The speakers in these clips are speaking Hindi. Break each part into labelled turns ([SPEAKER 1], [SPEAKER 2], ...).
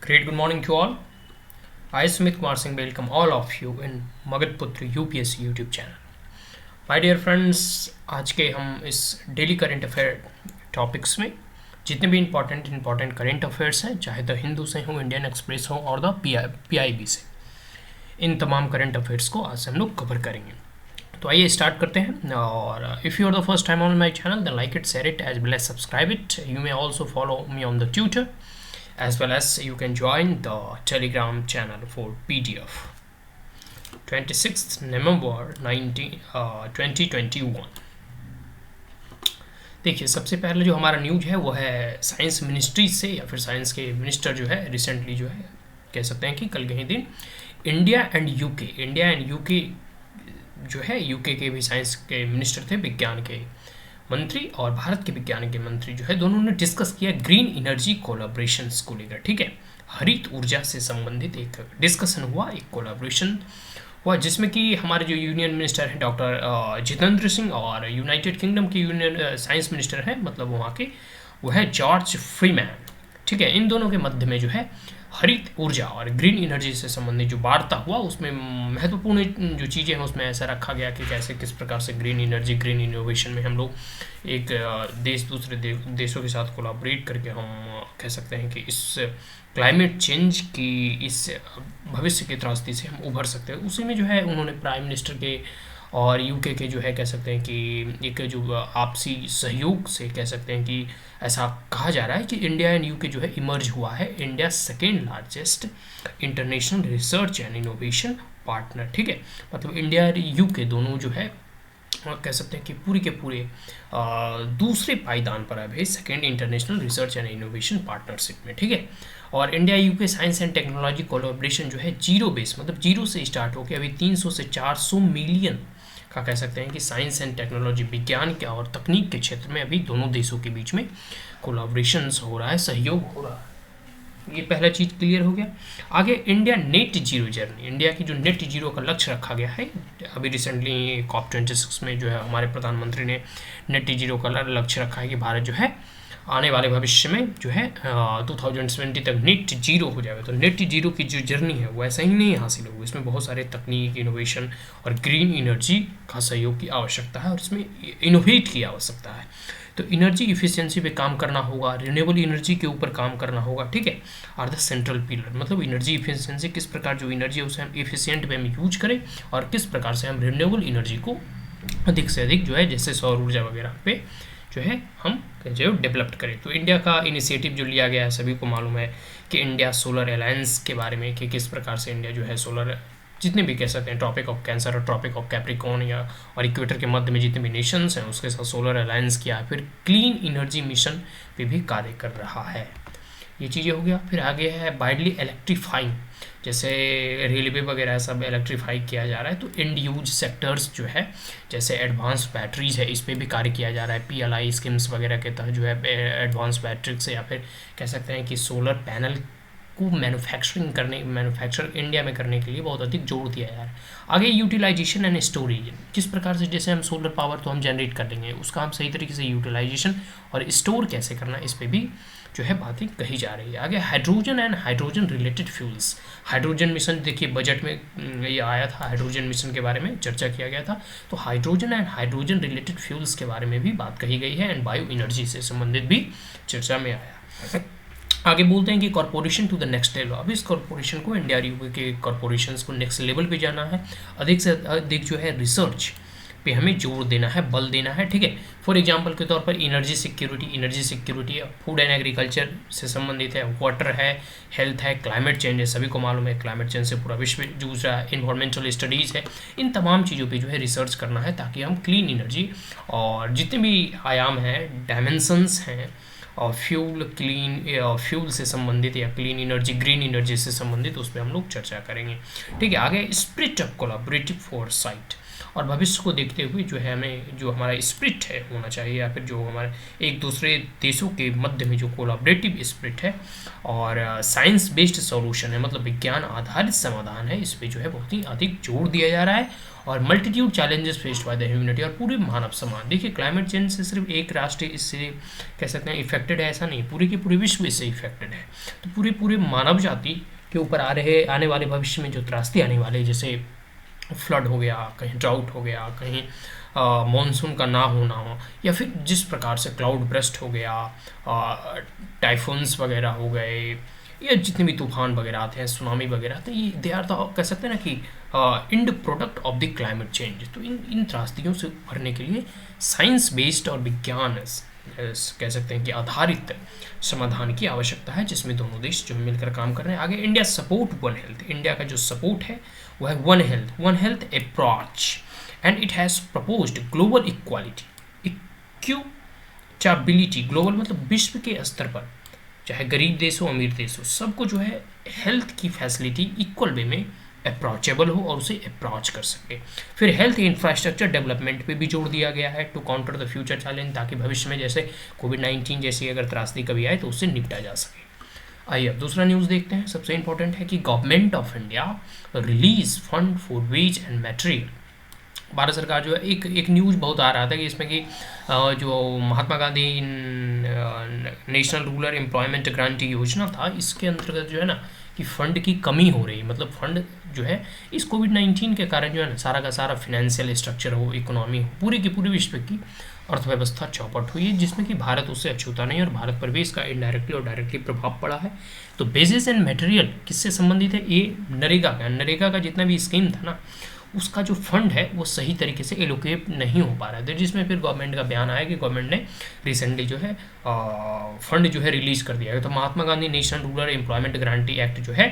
[SPEAKER 1] Great good morning to all. I, Sumit Kumar Singh, welcome all of you in Magadputra UPSC YouTube channel. My dear friends, आज के हम इस डेली करंट अफेयर टॉपिक्स में जितने भी इंपॉर्टेंट करंट अफेयर्स हैं, चाहे द हिंदू से हो, इंडियन एक्सप्रेस हो और द PIB से, इन तमाम करंट अफेयर्स को आज से हम लोग कवर करेंगे. तो आइए स्टार्ट करते हैं. और if you are the first time on my channel then like it, share it as well as subscribe it. You may also follow me on the Twitter as well as you can join the telegram channel for PDF. 26th November 2021. देखिए, सबसे पहले जो हमारा न्यूज है वो है साइंस मिनिस्ट्री से, या फिर साइंस के मिनिस्टर जो है रिसेंटली जो है कह सकते हैं कि कल के ही दिन इंडिया एंड यूके जो है, यूके के भी साइंस के मिनिस्टर थे, विज्ञान के मंत्री, और भारत के विज्ञान के मंत्री जो है, दोनों ने डिस्कस किया ग्रीन एनर्जी कोलैबोरेशंस को लेकर. ठीक है, हरित ऊर्जा से संबंधित एक डिस्कशन हुआ, एक कोलैबोरेशन हुआ, जिसमें कि हमारे जो यूनियन मिनिस्टर हैं डॉक्टर जितेंद्र सिंह, और यूनाइटेड किंगडम के यूनियन साइंस मिनिस्टर हैं, मतलब वहाँ के, वो है जॉर्ज फ्रीमैन. ठीक है, इन दोनों के मध्य में जो है हरित ऊर्जा और ग्रीन एनर्जी से संबंधित जो वार्ता हुआ, उसमें महत्वपूर्ण जो चीज़ें हैं उसमें ऐसा रखा गया कि कैसे किस प्रकार से ग्रीन एनर्जी, ग्रीन इनोवेशन में हम लोग एक देश दूसरे देशों के साथ कोलैबोरेट करके हम कह सकते हैं कि इस क्लाइमेट चेंज की इस भविष्य की त्रासदी से हम उभर सकते हैं. उसी में जो है उन्होंने प्राइम मिनिस्टर के और यूके के जो है कह सकते हैं कि एक जो आपसी सहयोग से कह सकते हैं कि ऐसा कहा जा रहा है कि इंडिया एंड यूके जो है इमर्ज हुआ है India second largest international research and innovation partner. ठीक है, मतलब इंडिया और यूके दोनों जो है कह सकते हैं कि पूरी के पूरे दूसरे पायदान पर है भाई second international research and innovation partnership में. ठीक है, और India UK science and technology collaboration जो है जीरो बेस, मतलब जीरो से स्टार्ट होकर अभी 300 से 400 मिलियन का कह सकते हैं कि साइंस एंड टेक्नोलॉजी, विज्ञान के और तकनीक के क्षेत्र में अभी दोनों देशों के बीच में कोलैबोरेशंस हो रहा है, सहयोग हो रहा है. ये पहला चीज़ क्लियर हो गया. आगे India net zero journey, India की जो नेट जीरो का लक्ष्य रखा गया है, अभी रिसेंटली COP26 में जो है हमारे प्रधानमंत्री ने नेट जीरो का लक्ष्य रखा है कि भारत जो है आने वाले भविष्य में जो है 2070 तक नेट जीरो हो जाएगा. तो नेट जीरो की जो जर्नी है वो ऐसा ही नहीं हासिल होगी, इसमें बहुत सारे तकनीक, इनोवेशन और ग्रीन एनर्जी का सहयोग की आवश्यकता है, और इसमें इनोवेट की आवश्यकता है. तो एनर्जी इफिशियंसी पे काम करना होगा, रिन्यूएबल एनर्जी के ऊपर काम करना होगा. ठीक है, आर द सेंट्रल पिलर, मतलब एनर्जी इफिशियंसी, किस प्रकार जो एनर्जी है उसे हम इफिशियंट वे में यूज करें, और किस प्रकार से हम रिन्यूएबल एनर्जी को अधिक से अधिक जो है जैसे सौर ऊर्जा वगैरह पे जो है हम जो डेवलप करें. तो इंडिया का इनिशिएटिव जो लिया गया है, सभी को मालूम है कि इंडिया सोलर अलायंस के बारे में, कि किस प्रकार से इंडिया जो है सोलर, जितने भी कह सकते हैं ट्रॉपिक ऑफ कैंसर और ट्रॉपिक ऑफ कैप्रिकॉर्न या और इक्वेटर के मध्य में जितने भी नेशंस हैं उसके साथ सोलर अलायंस किया है. फिर क्लीन एनर्जी मिशन पे भी कार्य कर रहा है. ये चीज़ें हो गया. फिर आगे है वाइडली इलेक्ट्रीफाइंग, जैसे रेलवे वगैरह सब इलेक्ट्रीफाई किया जा रहा है. तो एंड यूज सेक्टर्स जो है जैसे एडवांस बैटरीज है, इस पर भी कार्य किया जा रहा है. PLI स्कीम्स वगैरह के तहत जो है एडवांस बैटरी से, या फिर कह सकते हैं कि सोलर पैनल को मैन्युफैक्चर इंडिया में करने के लिए बहुत अधिक जोर दिया जा रहा है. आगे यूटिलाइजेशन एंड स्टोरेज, किस प्रकार से जैसे हम सोलर पावर तो हम जनरेट कर देंगे, उसका हम सही तरीके से यूटिलाइजेशन और स्टोर कैसे करना, इस पर भी जो है बातें कही जा रही है. आगे hydrogen and hydrogen related fuels, hydrogen mission, देखिए बजट में ये आया था, हाइड्रोजन मिशन के बारे में चर्चा किया गया था. तो hydrogen and hydrogen related fuels के बारे में भी बात कही गई है, एंड बायो एनर्जी से संबंधित भी चर्चा में आया. आगे बोलते हैं कि corporation to the next level, अब इस कॉर्पोरेशन को, इंडिया यूके के कॉर्पोरेशंस को नेक्स्ट लेवल पे जाना है, अधिक से अधिक जो है रिसर्च पे हमें जोर देना है, बल देना है. ठीक है, फॉर एग्जांपल के तौर पर energy security food and agriculture से संबंधित है, वाटर है, हेल्थ है, क्लाइमेट चेंज है, सभी को मालूम है क्लाइमेट चेंज से पूरा विश्व जूझ रहा है, इन्वायरमेंटल स्टडीज़ है. इन तमाम चीज़ों पे जो है रिसर्च करना है, ताकि हम क्लीन एनर्जी और जितने भी आयाम हैं, डायमेंशंस हैं, और फ्यूल से संबंधित या क्लीन एनर्जी, ग्रीन एनर्जी से संबंधित, उस पर हम लोग चर्चा करेंगे. ठीक है, आगे स्पिरिट ऑफ कोलैबोरेटिव फोरसाइट, और भविष्य को देखते हुए जो है हमें जो हमारा स्पिरिट है होना चाहिए, या फिर जो हमारे एक दूसरे देशों के मध्य में जो कोलाबरेटिव स्पिरिट है और साइंस बेस्ड सॉल्यूशन है, मतलब विज्ञान आधारित समाधान है, इस पर जो है बहुत ही अधिक जोर दिया जा रहा है। और multitude challenges faced by the humanity, और पूरे मानव समाज, देखिए क्लाइमेट चेंज से सिर्फ एक राष्ट्र इससे कह सकते हैं इफेक्टेड है ऐसा नहीं, पूरे के पूरे विश्व इससे इफेक्टेड है। तो पूरे मानव जाति के ऊपर आने वाले भविष्य में जो त्रासदी आने वाले, जैसे फ्लड हो गया, कहीं ड्राउट हो गया, कहीं मॉनसून का ना होना हो, या फिर जिस प्रकार से क्लाउड ब्रस्ट हो गया, टाइफून्स वगैरह हो गए, या जितने भी तूफान वगैरह आते हैं, सुनामी वगैरह, तो ये दे आर द कह सकते हैं ना कि end product of the climate change. तो इन त्रासदियों से उभरने के लिए साइंस बेस्ड और विज्ञान कह सकते हैं कि आधारित समाधान की आवश्यकता है, जिसमें दोनों देश जो मिलकर काम कर रहे हैं। आगे India support one health, India का जो सपोर्ट है वो है one health approach, and it has proposed global equality, equitability, global मतलब विश्व के स्तर पर, चाहे गरीब देश हो अमीर देश हो, सबको जो है हेल्थ की फैसिलिटी इक्वल वे में अप्रोचेबल हो और उसे अप्रोच कर सके। फिर हेल्थ इंफ्रास्ट्रक्चर डेवलपमेंट पे भी जोर दिया गया है to counter the future challenge, ताकि भविष्य में जैसे कोविड-19 जैसी अगर त्रासदी कभी आए तो उससे निपटा जा सके। आइए अब दूसरा न्यूज़ देखते हैं। सबसे इंपॉर्टेंट है कि government of India release fund for wage and material. Bharat सरकार जो है एक न्यूज़ बहुत आ रहा था कि इसमें कि जो Mahatma Gandhi national rural employment guarantee योजना था, इसके अंतर्गत जो है ना कि फंड की कमी हो रही, मतलब फंड जो है इस कोविड-19 के कारण जो है ना सारा का सारा फिनेंशियल स्ट्रक्चर हो, इकोनॉमी हो, पूरी की पूरी विश्व की अर्थव्यवस्था चौपट हुई है, जिसमें कि भारत उससे अछूता नहीं, और भारत पर भी इसका इनडायरेक्टली और डायरेक्टली प्रभाव पड़ा है। तो बेसिस एंड मटेरियल किससे संबंधित है? ये नरेगा का जितना भी स्कीम था ना, उसका जो फंड है वो सही तरीके से एलोकेट नहीं हो पा रहा है, तो जिसमें फिर गवर्नमेंट का बयान आया कि गवर्नमेंट ने रिसेंटली जो है फंड जो है रिलीज कर दिया है। तो Mahatma Gandhi national rural employment guarantee act जो है,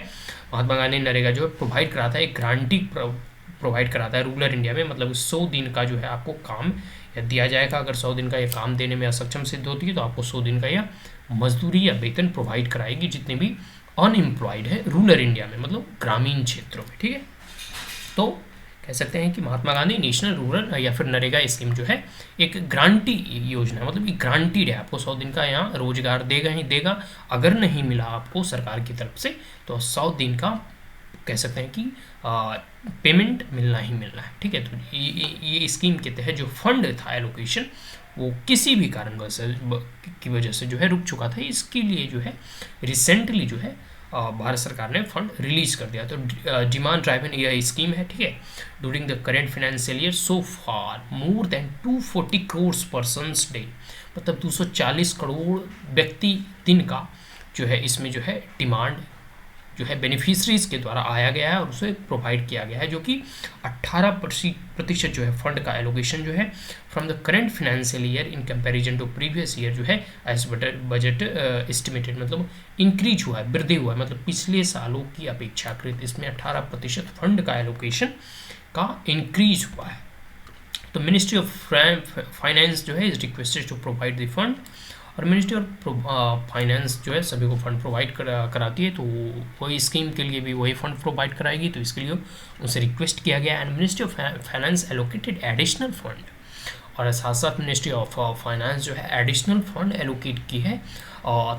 [SPEAKER 1] महात्मा गांधी नरेगा जो है प्रोवाइड कराता है, एक गारंटी प्रोवाइड कराता है रूरल इंडिया में, मतलब 100 दिन का जो है आपको काम दिया जाएगा। अगर 100 दिन का ये काम देने में असक्षम सिद्ध होती है तो आपको 100 दिन का यह मजदूरी या वेतन प्रोवाइड कराएगी, जितने भी अनएम्प्लॉयड है रूरल इंडिया में, मतलब ग्रामीण क्षेत्रों में। ठीक है, तो कह सकते हैं कि महात्मा गांधी नेशनल रूरल या फिर नरेगा स्कीम जो है एक ग्रांटी योजना है, मतलब एक ग्रांटीड है, आपको 100 दिन का यहाँ रोजगार देगा ही देगा। अगर नहीं मिला आपको सरकार की तरफ से तो 100 दिन का कह सकते हैं कि पेमेंट मिलना ही मिलना है। ठीक है, तो ये स्कीम के तहत जो फंड था एलोकेशन वो किसी भी कारणवश की वजह से जो है रुक चुका था, इसके लिए जो है रिसेंटली जो है भारत सरकार ने फंड रिलीज कर दिया। तो डिमांड ड्राइवन यह स्कीम है। ठीक है, during the current financial year so far more than 240 crore persons day, मतलब 240 करोड़ व्यक्ति दिन का जो है इसमें जो है डिमांड जो है बेनिफिशरीज के द्वारा आया गया है और उसे प्रोवाइड किया गया है, जो कि 18% जो है फंड का एलोकेशन जो है from the current financial year in comparison to previous year जो है एज बजट एस्टिमेटेड, मतलब इंक्रीज हुआ है, वृद्धि हुआ है, मतलब पिछले सालों की अपेक्षाकृत इसमें 18% फंड का एलोकेशन का इंक्रीज हुआ है। तो मिनिस्ट्री ऑफ फाइनेंस जो है is requested to provide the fund, और मिनिस्ट्री ऑफ फाइनेंस जो है सभी को फंड प्रोवाइड कराती है, तो वही स्कीम के लिए भी वही फंड प्रोवाइड कराएगी, तो इसके लिए उनसे रिक्वेस्ट किया गया। And ministry of finance allocated additional fund, और साथ साथ मिनिस्ट्री ऑफ फाइनेंस जो है एडिशनल फंड एलोकेट की है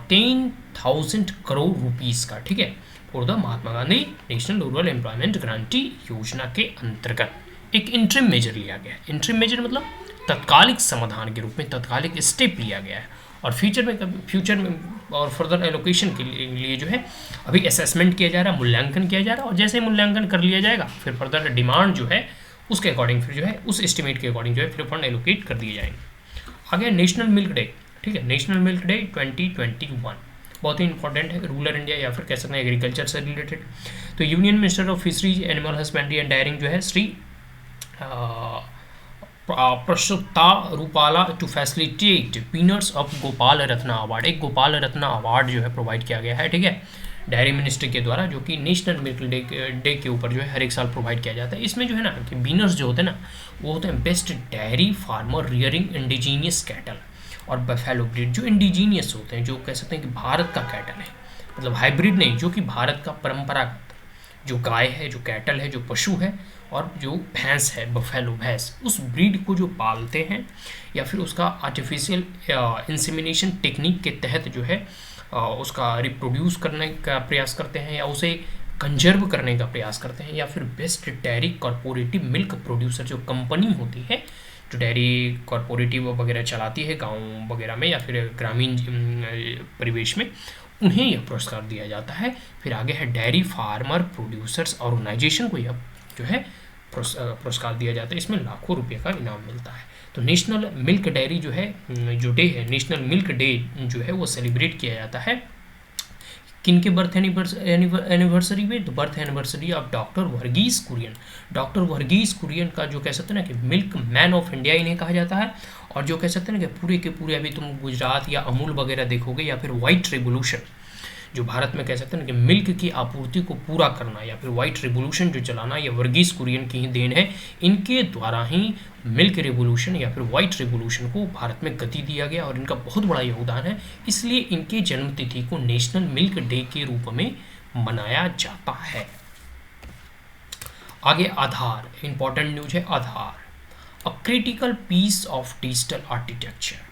[SPEAKER 1] 10,000 करोड़ रुपीज़ का। ठीक है, for the Mahatma Gandhi national rural employment guarantee योजना के अंतर्गत एक इंटरिम मेजर लिया गया है। इंटरिम मेजर मतलब तत्कालिक समाधान के रूप में तत्कालिक स्टेप लिया गया है, और फ्यूचर में और फर्दर एलोकेशन के लिए जो है अभी असेसमेंट किया जा रहा है, मूल्यांकन किया जा रहा है, और जैसे मूल्यांकन कर लिया जाएगा फिर फर्दर डिमांड जो है उसके अकॉर्डिंग फिर जो है उस एस्टिमेट के अकॉर्डिंग जो है फिर फंड एलोकेट कर दिए जाएंगे। आगे नेशनल मिल्क डे। ठीक है, नेशनल मिल्क डे 2021 बहुत ही इंपॉर्टेंट है रूरल इंडिया या फिर कह सकते हैं एग्रीकल्चर से रिलेटेड। तो union minister of fisheries animal husbandry and dairying जो है Shri Parshottam Rupala to facilitate winners of Gopal Ratna award, एक गोपाल रत्ना अवार्ड जो है प्रोवाइड किया गया है। ठीक है, डायरी मिनिस्ट्री के द्वारा, जो कि नेशनल मिल्क डे के ऊपर जो है हर एक साल प्रोवाइड किया जाता है। इसमें जो है ना कि विनर्स जो होते हैं ना वो होते हैं best diary farmer rearing indigenous cattle और बफेलो ब्रीड, जो इंडिजीनियस होते हैं, जो कह सकते हैं कि भारत का कैटल है, मतलब हाइब्रिड नहीं, जो कि भारत का परंपरागत जो गाय है, जो कैटल है, जो पशु है, और जो भैंस है, बफेलो भैंस, उस ब्रीड को जो पालते हैं या फिर उसका आर्टिफिशियल इंसेमिनेशन टेक्निक के तहत जो है उसका रिप्रोड्यूस करने का प्रयास करते हैं, या उसे कंजर्व करने का प्रयास करते हैं, या फिर best dairy corporative milk producer जो कंपनी होती है, जो डेयरी कॉरपोरेटिव वगैरह चलाती है गांव वगैरह में या फिर ग्रामीण परिवेश में, उन्हें यह पुरस्कार दिया जाता है। फिर आगे है डेयरी फार्मर प्रोड्यूसर्स ऑर्गेनाइजेशन को यह जो है पुरस्कार दिया जाता है, इसमें लाखों रुपये का इनाम मिलता है। तो नेशनल मिल्क डेयरी जो है, जो डे है, नेशनल मिल्क डे जो है वो सेलिब्रेट किया जाता है किन के बर्थ एनिवर्सरी में? तो birth anniversary of doctor Varghese Kurien. Doctor Varghese Kurien का जो कह सकते हैं ना कि मिल्क मैन ऑफ इंडिया इन्हें कहा जाता है, और जो कह सकते हैं ना कि पूरे के पूरे, अभी तुम गुजरात या अमूल वगैरह देखोगे, या फिर वाइट रेवोल्यूशन जो भारत में कह सकते हैं ना कि मिल्क की आपूर्ति को पूरा करना, या फिर वाइट रेवोल्यूशन जो चलाना, ये वर्गीस कुरियन की ही देन है। इनके द्वारा ही मिल्क रेवोल्यूशन या फिर वाइट रेवोल्यूशन को भारत में गति दिया गया, और इनका बहुत बड़ा योगदान है। इसलिए इनके जन्मतिथि को नेशनल मिल्क डे के रूप में मनाया जाता है। आगे आधार, इंपॉर्टेंट न्यूज है Aadhaar, a critical piece of digital architecture.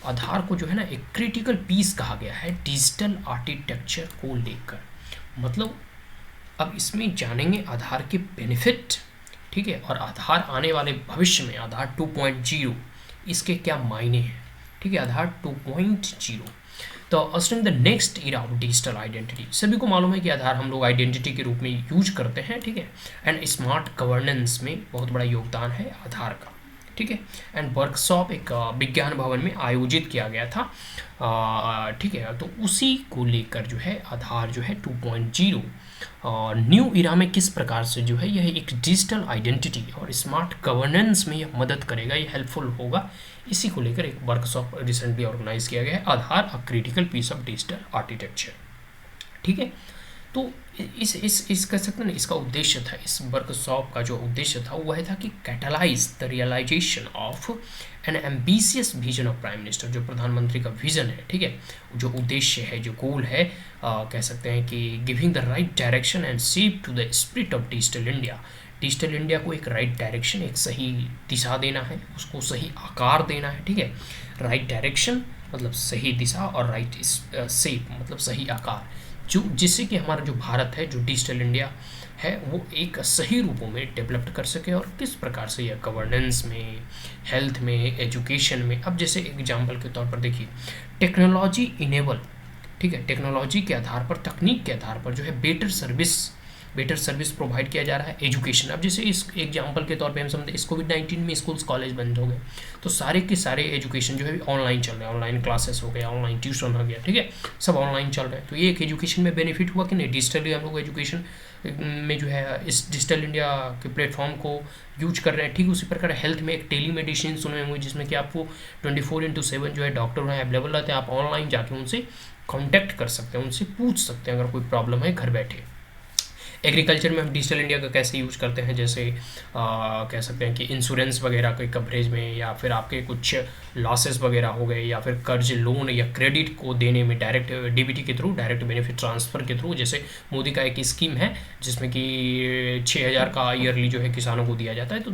[SPEAKER 1] Aadhaar को जो है ना एक क्रिटिकल पीस कहा गया है डिजिटल आर्किटेक्चर को लेकर। मतलब अब इसमें जानेंगे आधार के बेनिफिट, ठीक है, और आधार आने वाले भविष्य में आधार 2.0 इसके क्या मायने हैं, ठीक है। आधार 2.0 तो ousting the next era of digital identity. सभी को मालूम है कि आधार हम लोग आइडेंटिटी के रूप में यूज करते हैं, ठीक है। एंड स्मार्ट गवर्नेंस में बहुत बड़ा योगदान है आधार का, ठीक है। एंड वर्कशॉप एक विज्ञान भवन में आयोजित किया गया था, ठीक है। तो उसी को लेकर जो है आधार जो है 2.0 न्यू इरा में किस प्रकार से जो है यह एक डिजिटल आइडेंटिटी और स्मार्ट गवर्नेंस में यह मदद करेगा, ये हेल्पफुल होगा। इसी को लेकर एक वर्कशॉप रिसेंटली ऑर्गेनाइज किया गया है, Aadhaar a critical piece of digital architecture, ठीक है। तो इस कह सकते हैं ना, इसका उद्देश्य था, इस वर्कशॉप का जो उद्देश्य था वह था कि catalyse the realisation of an ambitious vision of prime minister. जो प्रधानमंत्री का विजन है, ठीक है, जो उद्देश्य है, जो गोल है, कह सकते हैं कि giving the right direction and shape to the spirit of digital India. Digital India को एक राइट डायरेक्शन, एक सही दिशा देना है, उसको सही आकार देना है, ठीक है। राइट डायरेक्शन मतलब सही दिशा, और राइट शेप मतलब सही आकार, जो जिससे कि हमारा जो भारत है, जो डिजिटल इंडिया है, वो एक सही रूपों में डेवलप कर सके। और किस प्रकार से यह गवर्नेंस में, हेल्थ में, एजुकेशन में। अब जैसे एग्जांपल के तौर पर देखिए, टेक्नोलॉजी इनेबल, ठीक है, टेक्नोलॉजी के आधार पर, तकनीक के आधार पर जो है बेटर सर्विस प्रोवाइड किया जा रहा है। एजुकेशन, अब जैसे इस एग्जांपल के तौर पे हम समझते इस कोविड-19 में स्कूल्स कॉलेज बंद हो गए, तो सारे के सारे एजुकेशन जो है ऑनलाइन चल रहे हैं, ऑनलाइन क्लासेस हो गया, ऑनलाइन ट्यूशन हो गया, ठीक है, सब ऑनलाइन चल रहे हैं। तो ये एक एजुकेशन में बेनिफिट हुआ कि नहीं, डिजिटली हम लोग एजुकेशन में जो है इस डिजिटल इंडिया के प्लेटफॉर्म को यूज कर रहे हैं। ठीक उसी प्रकार हेल्थ में एक टेली मेडिसिन सुने हुए, जिसमें कि आपको 24/7 जो है डॉक्टर वहाँ अवेलेबल रहते हैं, आप ऑनलाइन जाके उनसे कॉन्टैक्ट कर सकते हैं, उनसे पूछ सकते हैं अगर कोई प्रॉब्लम है घर बैठे। एग्रीकल्चर में हम डिजिटल इंडिया का कैसे यूज करते हैं, जैसे कह सकते हैं कि इंश्योरेंस वगैरह के कवरेज में, या फिर आपके कुछ लॉसेस वगैरह हो गए, या फिर कर्ज, लोन या क्रेडिट को देने में डायरेक्ट डीबीटी के थ्रू, डायरेक्ट बेनिफिट ट्रांसफ़र के थ्रू। जैसे मोदी का एक स्कीम है जिसमें कि 6,000 का ईयरली जो है किसानों को दिया जाता है। तो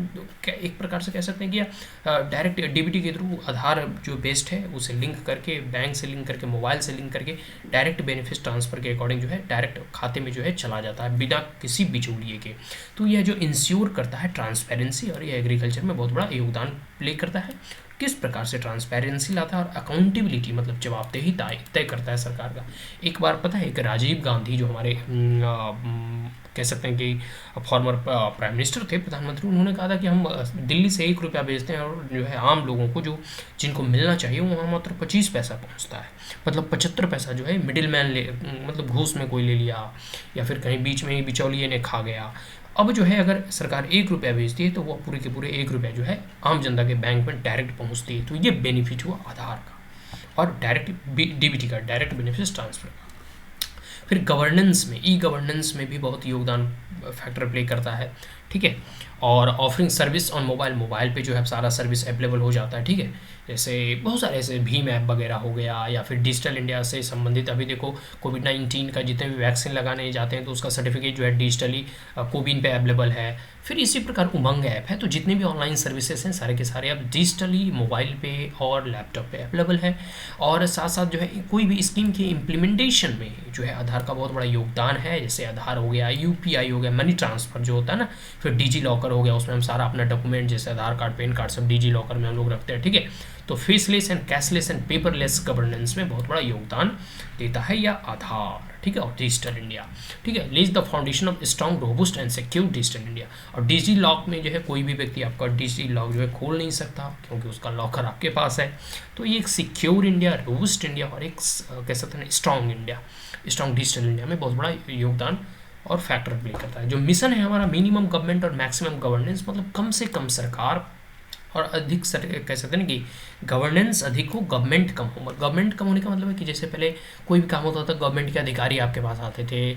[SPEAKER 1] एक प्रकार से कह सकते हैं कि डायरेक्ट डीबीटी के थ्रू आधार जो बेस्ड है उसे लिंक करके, बैंक से लिंक करके, मोबाइल से लिंक करके, डायरेक्ट बेनिफिट ट्रांसफ़र के अकॉर्डिंग जो है डायरेक्ट खाते में जो है चला जाता है बिना किसी बिचौलिए के। तो यह जो इंश्योर करता है ट्रांसपेरेंसी, और यह एग्रीकल्चर में बहुत बड़ा योगदान प्ले करता है। किस प्रकार से ट्रांसपेरेंसी लाता है और अकाउंटेबिलिटी मतलब जवाबदेही तय करता है सरकार का। एक बार पता है, एक राजीव गांधी जो हमारे कह सकते हैं कि फॉर्मर प्राइम मिनिस्टर थे, प्रधानमंत्री, उन्होंने कहा था कि हम दिल्ली से 1 रुपया भेजते हैं, और जो है आम लोगों को जो जिनको मिलना चाहिए वो वहाँ मात्र 25 पैसा पहुँचता है। मतलब 75 पैसा जो है मिडिल मैन मतलब घूस में कोई ले लिया, या फिर कहीं बीच में ही बिचौलिए ने खा गया। अब जो है अगर सरकार 1 रुपया भेजती है तो वो पूरे के पूरे 1 रुपया जो है आम जनता के बैंक में डायरेक्ट पहुँचती है। तो ये बेनिफिट हुआ आधार का और डायरेक्ट डीबीटी का, डायरेक्ट बेनिफिट ट्रांसफर का। फिर गवर्नेंस में, ई गवर्नेंस में भी बहुत योगदान फैक्टर प्ले करता है, ठीक है। और offering service on mobile, mobile पे जो है सारा सर्विस अवेलेबल हो जाता है, ठीक है। जैसे बहुत सारे ऐसे भीम ऐप वगैरह हो गया, या फिर डिजिटल इंडिया से संबंधित अभी देखो कोविड-19 का जितने भी वैक्सीन लगाने जाते हैं तो उसका सर्टिफिकेट जो है डिजिटली कोविन पे अवेलेबल है। फिर इसी प्रकार उमंग ऐप है। तो जितने भी ऑनलाइन सर्विसेज हैं सारे के सारे अब डिजिटली मोबाइल पे और लैपटॉप पे अवेलेबल है। और साथ साथ जो है कोई भी स्कीम के इम्प्लीमेंटेशन में जो है आधार का बहुत बड़ा योगदान है। जैसे आधार हो गया, यूपीआई हो गया, मनी ट्रांसफ़र जो होता है ना, फिर डिजी लॉकर हो गया, उसमें हम सारा अपना डॉक्यूमेंट जैसे आधार कार्ड, पैन कार्ड सब डिजी लॉकर में हम लोग रखते हैं, ठीक है। तो faceless and cashless and paperless governance में बहुत बड़ा योगदान देता है यह आधार, ठीक है। और डिजिटल इंडिया, ठीक है, लेज the foundation of strong, robust and secure digital India. और डिजी लॉक में जो है कोई भी व्यक्ति आपका डिजी लॉक जो है खोल नहीं सकता, क्योंकि उसका लॉकर आपके पास है। तो ये एक सिक्योर इंडिया, रोबस्ट इंडिया और एक कह सकते हैं strong India, strong digital India में बहुत बड़ा योगदान और फैक्टर प्ले करता है। जो मिशन है हमारा मिनिमम गवर्नमेंट और मैक्सिमम गवर्नेंस, मतलब कम से कम सरकार और अधिक कह सकते हैं ना कि गवर्नेंस अधिक हो, गवर्नमेंट कम हो। गवर्नमेंट कम होने का मतलब है कि जैसे पहले कोई भी काम होता था गवर्नमेंट के अधिकारी आपके पास आते थे,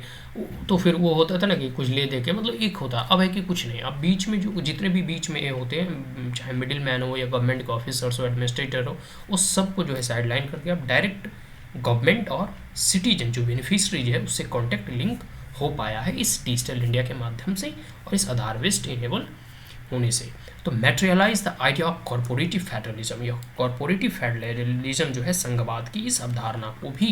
[SPEAKER 1] तो फिर वो होता था ना कि कुछ ले दे के, मतलब एक होता। अब है कि कुछ नहीं, अब बीच में जो जितने भी बीच में ये होते हैं, चाहे मिडिल मैन हो या गवर्नमेंट के ऑफिसर्स हो, एडमिनिस्ट्रेटर हो, उस सबको जो है साइड लाइन करके अब डायरेक्ट गवर्नमेंट और सिटीजन जो बेनिफिशरी है उससे कॉन्टैक्ट लिंक हो पाया है इस डिजिटल इंडिया के माध्यम से और इस आधार बेस्ड इनेबल होने से। तो materialise the idea of cooperative federalism, यह कॉर्पोरेटिव फेडरलिज्म जो है संघवाद की इस अवधारणा को भी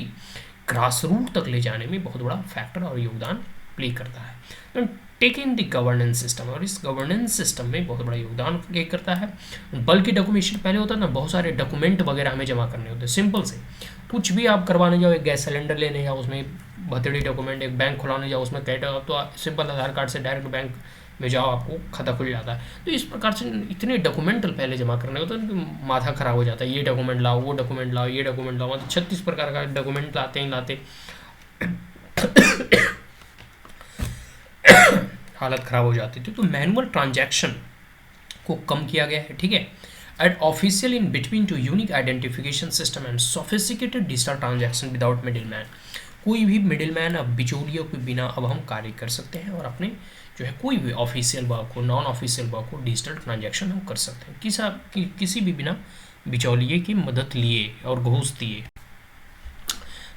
[SPEAKER 1] ग्रास रूट तक ले जाने में बहुत बड़ा फैक्टर और योगदान प्ले करता है। तो take in the governance system, और इस गवर्नेंस सिस्टम में बहुत बड़ा योगदान प्ले करता है। बल्कि डॉक्यूमेंटेशन पहले होता है ना, बहुत सारे डॉक्यूमेंट वगैरह हमें जमा करने होते हैं। सिंपल से कुछ भी आप करवाने जाओ, एक गैस सिलेंडर लेने जाओ उसमें भतेड़ी डॉक्यूमेंट, एक बैंक खुलाने जाओ उसमें कैटा, तो सिंपल आधार कार्ड से डायरेक्ट बैंक में जाओ आपको खाता खुल जाता है। तो इस प्रकार से इतने डॉक्यूमेंट पहले जमा करने होते हैं तो माथा खराब हो जाता है, ये डॉक्यूमेंट लाओ, वो डॉक्यूमेंट लाओ, ये डॉक्यूमेंट लाओ, मतलब 36 प्रकार का डॉक्यूमेंट लाते ही लाते हालत ख़राब हो जाती थी। तो मैनुअल ट्रांजैक्शन को कम किया गया है, ठीक है। At official in between to unique identification system and sophisticated digital transaction without middle man, कोई भी मिडिल मैन अब बिचौलियों के बिना अब हम कार्य कर सकते हैं और अपने जो है कोई भी ऑफिशियल वर्क हो, नॉन ऑफिशियल वर्क हो, डिजिटल ट्रांजैक्शन हम कर सकते हैं किसी भी बिना बिचौलिए की मदद लिए और घूस दिए।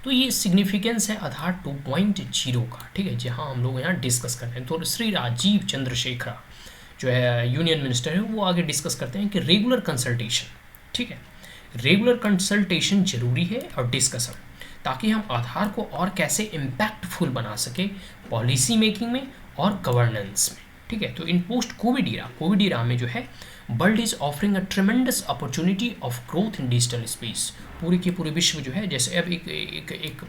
[SPEAKER 1] तो ये सिग्निफिकेंस है आधार 2.0 का, ठीक है, जहाँ हम लोग यहाँ डिस्कस करते हैं। तो श्री राजीव चंद्रशेखर जो है यूनियन मिनिस्टर है, वो आगे डिस्कस करते हैं कि रेगुलर कंसल्टेशन, ठीक है, रेगुलर कंसल्टेशन जरूरी है और डिस्कशन, ताकि हम आधार को और कैसे इम्पैक्टफुल बना सके पॉलिसी मेकिंग में और गवर्नेंस में, ठीक है। तो इन पोस्ट कोविड इरा में जो है world is offering a ट्रेमेंडस opportunity of growth in digital space. पूरे के पूरे विश्व जो है, जैसे अब एक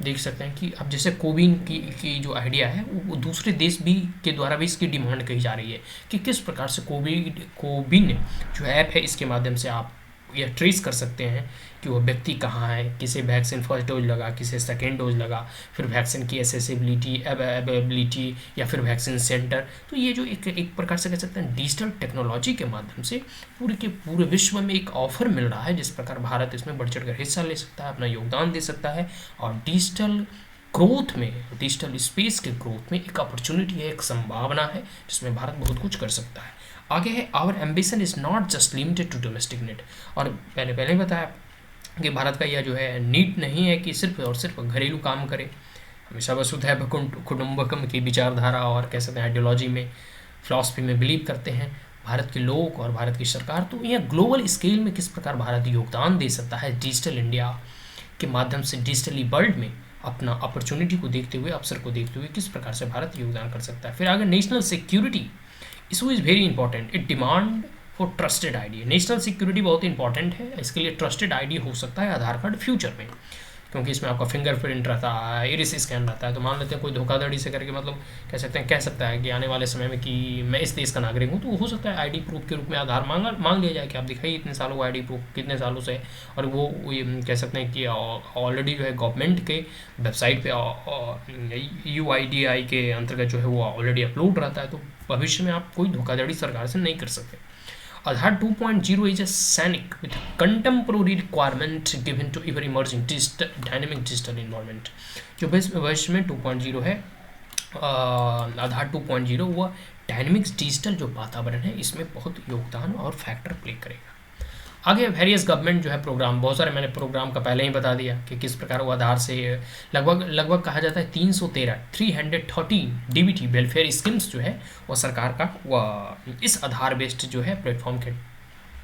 [SPEAKER 1] देख सकते हैं कि अब जैसे कोविन की जो आइडिया है वो दूसरे देश भी के द्वारा भी इसकी डिमांड कही जा रही है कि किस प्रकार से कोविन जो ऐप है इसके माध्यम से आप यह ट्रेस कर सकते हैं कि वो व्यक्ति कहाँ है, किसे वैक्सीन फर्स्ट डोज लगा, किसे सेकेंड डोज लगा, फिर वैक्सीन की एसेसिबिलिटी, अवेलेबिलिटी या फिर वैक्सीन सेंटर। तो ये जो एक प्रकार से कह सकते हैं डिजिटल टेक्नोलॉजी के माध्यम से पूरे के पूरे विश्व में एक ऑफर मिल रहा है, जिस प्रकार भारत इसमें बढ़ चढ़ कर हिस्सा ले सकता है, अपना योगदान दे सकता है और डिजिटल ग्रोथ में, डिजिटल स्पेस के ग्रोथ में एक अपॉर्चुनिटी है, एक संभावना है जिसमें भारत बहुत कुछ कर सकता है। आगे है our ambition is not just limited to domestic need, और पहले बताया कि भारत का यह जो है नीड नहीं है कि सिर्फ और सिर्फ घरेलू काम करे, हमेशा वसुधैव कुटुंबकम की विचारधारा और कह सकते हैं आइडियोलॉजी में, फिलॉसफी में बिलीव करते हैं भारत के लोग और भारत की सरकार। तो यह ग्लोबल स्केल में किस प्रकार भारत योगदान दे सकता है डिजिटल इंडिया के माध्यम से, डिजिटली वर्ल्ड में अपना अपॉर्चुनिटी को देखते हुए, अवसर को देखते हुए किस प्रकार से भारत योगदान कर सकता है। फिर आगे national security issue is very important, it demand for trusted ID. National security बहुत इंपॉर्टेंट है, इसके लिए ट्रस्टेड आईडी हो सकता है आधार कार्ड फ्यूचर में, क्योंकि इसमें आपका फिंगरप्रिंट रहता है, इरिस स्कैन रहता है। तो मान लेते हैं कोई धोखाधड़ी से करके मतलब कह सकता है कि आने वाले समय में कि मैं इस देश का नागरिक हूँ, तो हो सकता है आईडी प्रूफ के रूप में आधार मांग लिया जाए कि आप दिखाइए इतने सालों का आईडी प्रूफ, कितने सालों से, और वो कह सकते हैं कि ऑलरेडी जो है गवर्नमेंट के वेबसाइट पे UIDAI के अंतर्गत जो है वो ऑलरेडी अपलोड रहता है। तो भविष्य में आप कोई धोखाधड़ी सरकार से नहीं कर सकते। Aadhaar 2.0 is a scenic with contemporary requirement given to ever emerging dynamic digital environment। जो भविष्य में 2.0 है आधार 2.0 वो डायनेमिक्स डिजिटल जो वातावरण है इसमें बहुत योगदान और फैक्टर प्ले करेगा। आगे वेरियस गवर्नमेंट जो है प्रोग्राम, बहुत सारे मैंने प्रोग्राम का पहले ही बता दिया कि किस प्रकार वो आधार से लगभग लगभग कहा जाता है 330 डीबीटी वेलफेयर स्कीम्स जो है वो सरकार का इस आधार बेस्ड जो है प्लेटफॉर्म के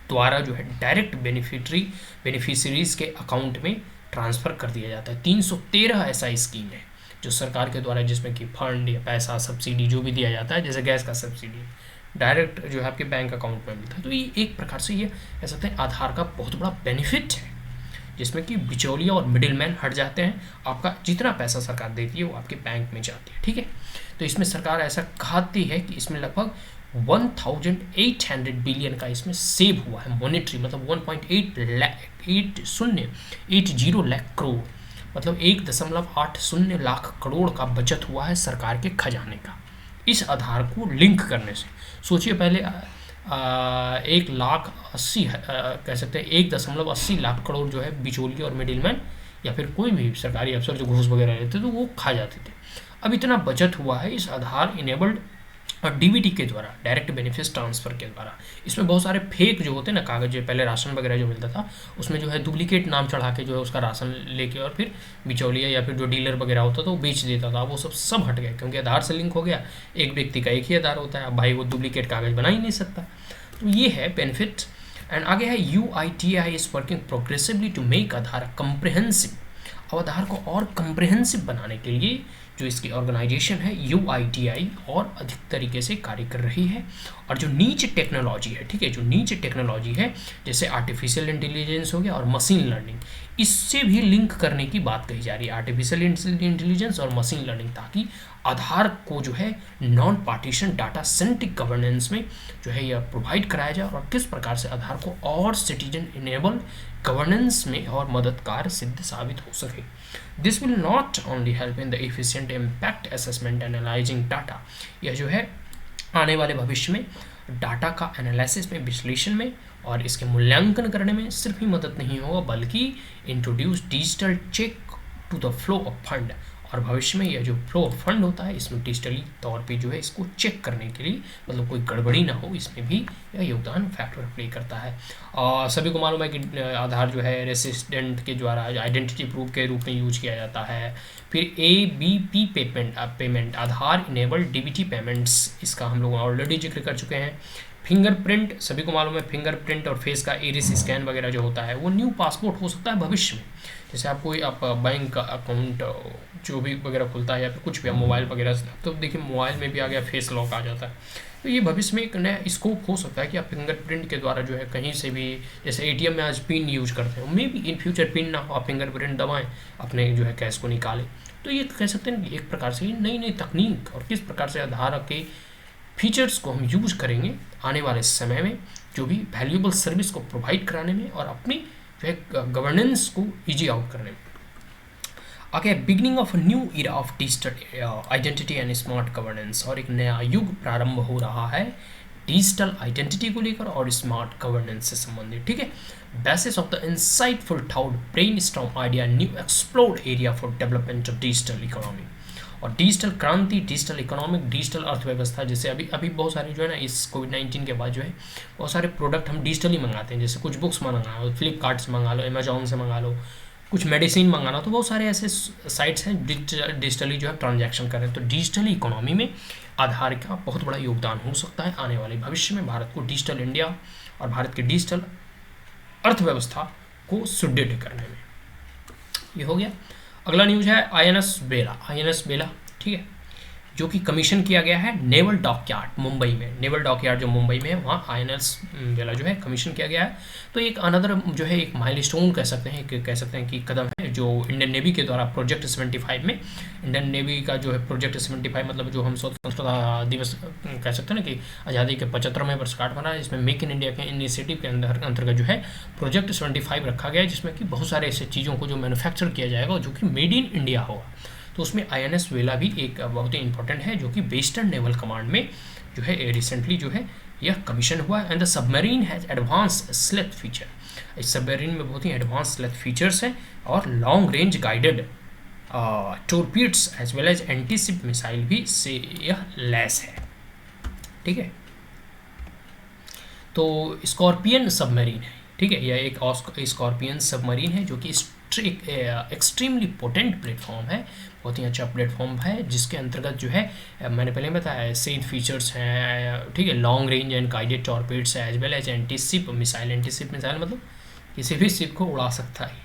[SPEAKER 1] द्वारा जो है डायरेक्ट बेनिफिशरीज के अकाउंट में ट्रांसफ़र कर दिया जाता है। 313 ऐसा स्कीम है जो सरकार के द्वारा, जिसमें कि फंड या पैसा सब्सिडी जो भी दिया जाता है, जैसे गैस का सब्सिडी डायरेक्ट जो है आपके बैंक अकाउंट में मिलता है। तो ये एक प्रकार से ये कह सकते हैं आधार का बहुत बड़ा बेनिफिट है, जिसमें कि बिचौलिया और मिडिलमैन हट जाते हैं। आपका जितना पैसा सरकार देती है वो आपके बैंक में जाती है, ठीक है। तो इसमें सरकार ऐसा कहती है कि इसमें लगभग 1800 बिलियन का इसमें सेव हुआ है मॉनेटरी, मतलब 1.80 लाख करोड़, मतलब 1.80 लाख करोड़ का बचत हुआ है सरकार के खजाने का इस आधार को लिंक करने से। सोचिए पहले 1,80,000 कह सकते हैं 1.80 लाख करोड़ जो है बिचौलिए और मिडिलमैन या फिर कोई भी सरकारी अफसर जो घूस वगैरह लेते तो वो खा जाते थे। अब इतना बचत हुआ है इस आधार इनेबल्ड और डीबीटी के द्वारा, डायरेक्ट बेनिफिट ट्रांसफ़र के द्वारा। इसमें बहुत सारे फेक जो होते हैं ना कागज, पहले राशन वगैरह जो मिलता था उसमें जो है डुप्लीकेट नाम चढ़ा के जो है उसका राशन लेके और फिर बिचौलिया या फिर जो डीलर वगैरह होता था वो बेच देता था। वो सब हट गए क्योंकि आधार से लिंक हो गया, एक व्यक्ति का एक ही आधार होता है, अब भाई वो डुप्लीकेट कागज बना ही नहीं सकता। तो ये है बेनिफिट। एंड आगे है UITI is working progressively to make Aadhaar comprehensive. अब आधार को और कम्प्रहेंसिव बनाने के लिए जो इसकी ऑर्गेनाइजेशन है UITI और अधिक तरीके से कार्य कर रही है। और जो नीच टेक्नोलॉजी है, ठीक है, जो नीच टेक्नोलॉजी है जैसे आर्टिफिशियल इंटेलिजेंस हो गया और मशीन लर्निंग, इससे भी लिंक करने की बात कही जा रही है, आर्टिफिशियल इंटेलिजेंस और मशीन लर्निंग, ताकि आधार को जो है non partition data centric governance में जो है यह प्रोवाइड कराया जाए और किस प्रकार से आधार को और सिटीजन इनेबल गवर्नेंस में और मददगार सिद्ध साबित हो सके। This will not only help in the efficient impact assessment analysing data, यह जो है आने वाले भविष्य में डाटा का एनालिसिस में, विश्लेषण में और इसके मूल्यांकन करने में सिर्फ ही मदद नहीं होगा, बल्कि introduce digital check to the flow of fund, और भविष्य में यह जो फ्लो ऑफ फंड होता है इसमें डिजिटली तौर पे जो है इसको चेक करने के लिए, मतलब कोई गड़बड़ी ना हो, इसमें भी यह योगदान फैक्टर प्ले करता है। और सभी को मालूम है कि आधार जो है रेसिडेंट के द्वारा आइडेंटिटी प्रूफ के रूप में यूज किया जाता है। फिर ABP पेमेंट आधार इनेबल्ड DBT पेमेंट्स, इसका हम लोग ऑलरेडी जिक्र कर चुके हैं। फिंगरप्रिंट, सभी को मालूम है फिंगरप्रिंट और फेस का इरिस स्कैन वगैरह जो होता है वो न्यू पासपोर्ट हो सकता है भविष्य में। जैसे आप बैंक का अकाउंट जो भी वगैरह खुलता है या फिर कुछ भी मोबाइल वगैरह से, तो देखिए मोबाइल में भी आ गया फेस लॉक आ जाता है। तो ये भविष्य में एक नया स्कोप हो सकता है कि आप फिंगरप्रिंट के द्वारा जो है कहीं से भी, जैसे ATM में आज पिन यूज करते हैं, may be in future pin ना हो, आप फिंगरप्रिंट दबाएं अपने जो है कैश को निकालें। तो ये कह सकते हैं एक प्रकार से नई नई तकनीक और किस प्रकार से आधार के फीचर्स को हम यूज करेंगे आने वाले समय में, जो भी वैल्यूएबल सर्विस को प्रोवाइड कराने में और अपनी जो है गवर्नेंस को इजी आउट करने में। आगे beginning of a new Ira of digital identity and smart governance, और एक नया युग प्रारंभ हो रहा है डिजिटल आइडेंटिटी को लेकर और स्मार्ट गवर्नेंस से संबंधित, ठीक है। Basis of the insightful thought brainstorm idea new explored area for development of digital economy, और डिजिटल क्रांति, डिजिटल इकोनॉमिक, डिजिटल अर्थव्यवस्था। जैसे अभी बहुत सारे जो है ना इस कोविड-19 के बाद जो है बहुत सारे प्रोडक्ट हम डिजिटली मंगाते हैं, जैसे कुछ बुक्स मंगा लो, फ्लिपकार्ट से मंगा लो, अमेजोन से मंगा लो, कुछ मेडिसिन मंगाना, तो बहुत सारे ऐसे साइट्स हैं डिजिटली जो है ट्रांजैक्शन कर रहे हैं। तो डिजिटली इकोनॉमी में आधार का बहुत बड़ा योगदान हो सकता है आने वाले भविष्य में भारत को डिजिटल इंडिया और भारत के डिजिटल अर्थव्यवस्था को सुदृढ़ करने में। ये हो गया। अगला न्यूज़ है INS बेला, ठीक है, जो कि कमीशन किया गया है नेवल डॉकयार्ड मुंबई में। नेवल डॉकयार्ड जो मुंबई में है वहाँ INS बेला जो है कमीशन किया गया है। तो एक अनदर जो है एक माइलस्टोन कह सकते हैं कि कदम है जो इंडियन नेवी के द्वारा प्रोजेक्ट 75 में, इंडियन नेवी का जो है प्रोजेक्ट 75, मतलब जो हम स्वतंत्रता दिवस कह सकते हैं ना कि आज़ादी के 75वें वर्षगांठ मना है, इसमें मेक इन इंडिया के इनिशिएटिव के अंतर्गत जो है प्रोजेक्ट 75 रखा गया है, जिसमें कि बहुत सारे ऐसे चीज़ों को जो मैन्युफैक्चर किया जाएगा जो कि मेड इन इंडिया होगा। तो उसमें INS वेला भी एक बहुत ही इंपॉर्टेंट है, जो कि वेस्टर्न नेवल कमांड में जो है रिसेंटली जो है यह कमीशन हुआ है। And the submarine has advance stealth feature, इस सबमरीन में बहुत ही एडवांस स्लेथ फीचर्स हैं और long range guided torpedoes as well as antiship missile भी से यह लैस है, ठीक है। तो स्कॉर्पियन सबमरीन है, ठीक है, यह एक स्कॉर्पियन सबमरीन है जो कि एक्सट्रीमली पोटेंट प्लेटफॉर्म है, बहुत ही अच्छा प्लेटफॉर्म है, जिसके अंतर्गत जो है मैंने पहले बताया सेफ फीचर्स हैं, ठीक है, long range and guided torpedoes है as well as antiship missile मतलब किसी भी शिप को उड़ा सकता है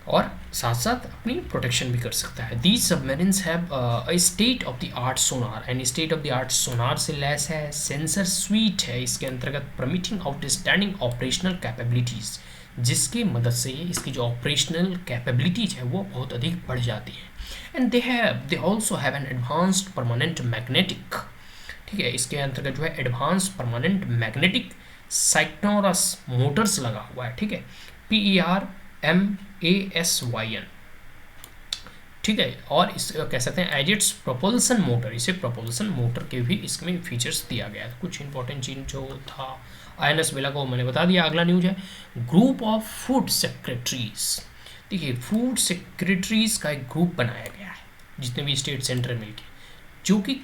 [SPEAKER 1] और साथ साथ अपनी प्रोटेक्शन भी कर सकता है। These submarines have a state of the art sonar, and state of the art sonar से लैस है, सेंसर स्वीट है इसके अंतर्गत, परमिटिंग आउटस्टैंडिंग ऑपरेशनल कैपेबिलिटीज़, जिसकी मदद से इसकी जो ऑपरेशनल कैपेबिलिटीज है वो बहुत अधिक बढ़ जाती है। And they also have an advanced permanent magnetic, ठीक है, इसके अंतर्गत जो है एडवांस परमानेंट मैग्नेटिक साइक्टोरस मोटर्स लगा हुआ है, ठीक है, PERMASYN, ठीक है, और इस कह सकते हैं एज इट्स प्रोपल्सन मोटर, इसे प्रोपल्सन मोटर के भी इसमें फीचर्स दिया गया था। कुछ इंपॉर्टेंट चीज जो था INS बेला को मैंने बता दिया। अगला न्यूज है ग्रुप ऑफ फूड सेक्रेटरीज। देखिए फूड सेक्रेटरीज का एक ग्रुप बनाया गया है जितने भी स्टेट सेंटर मिलके, जो कि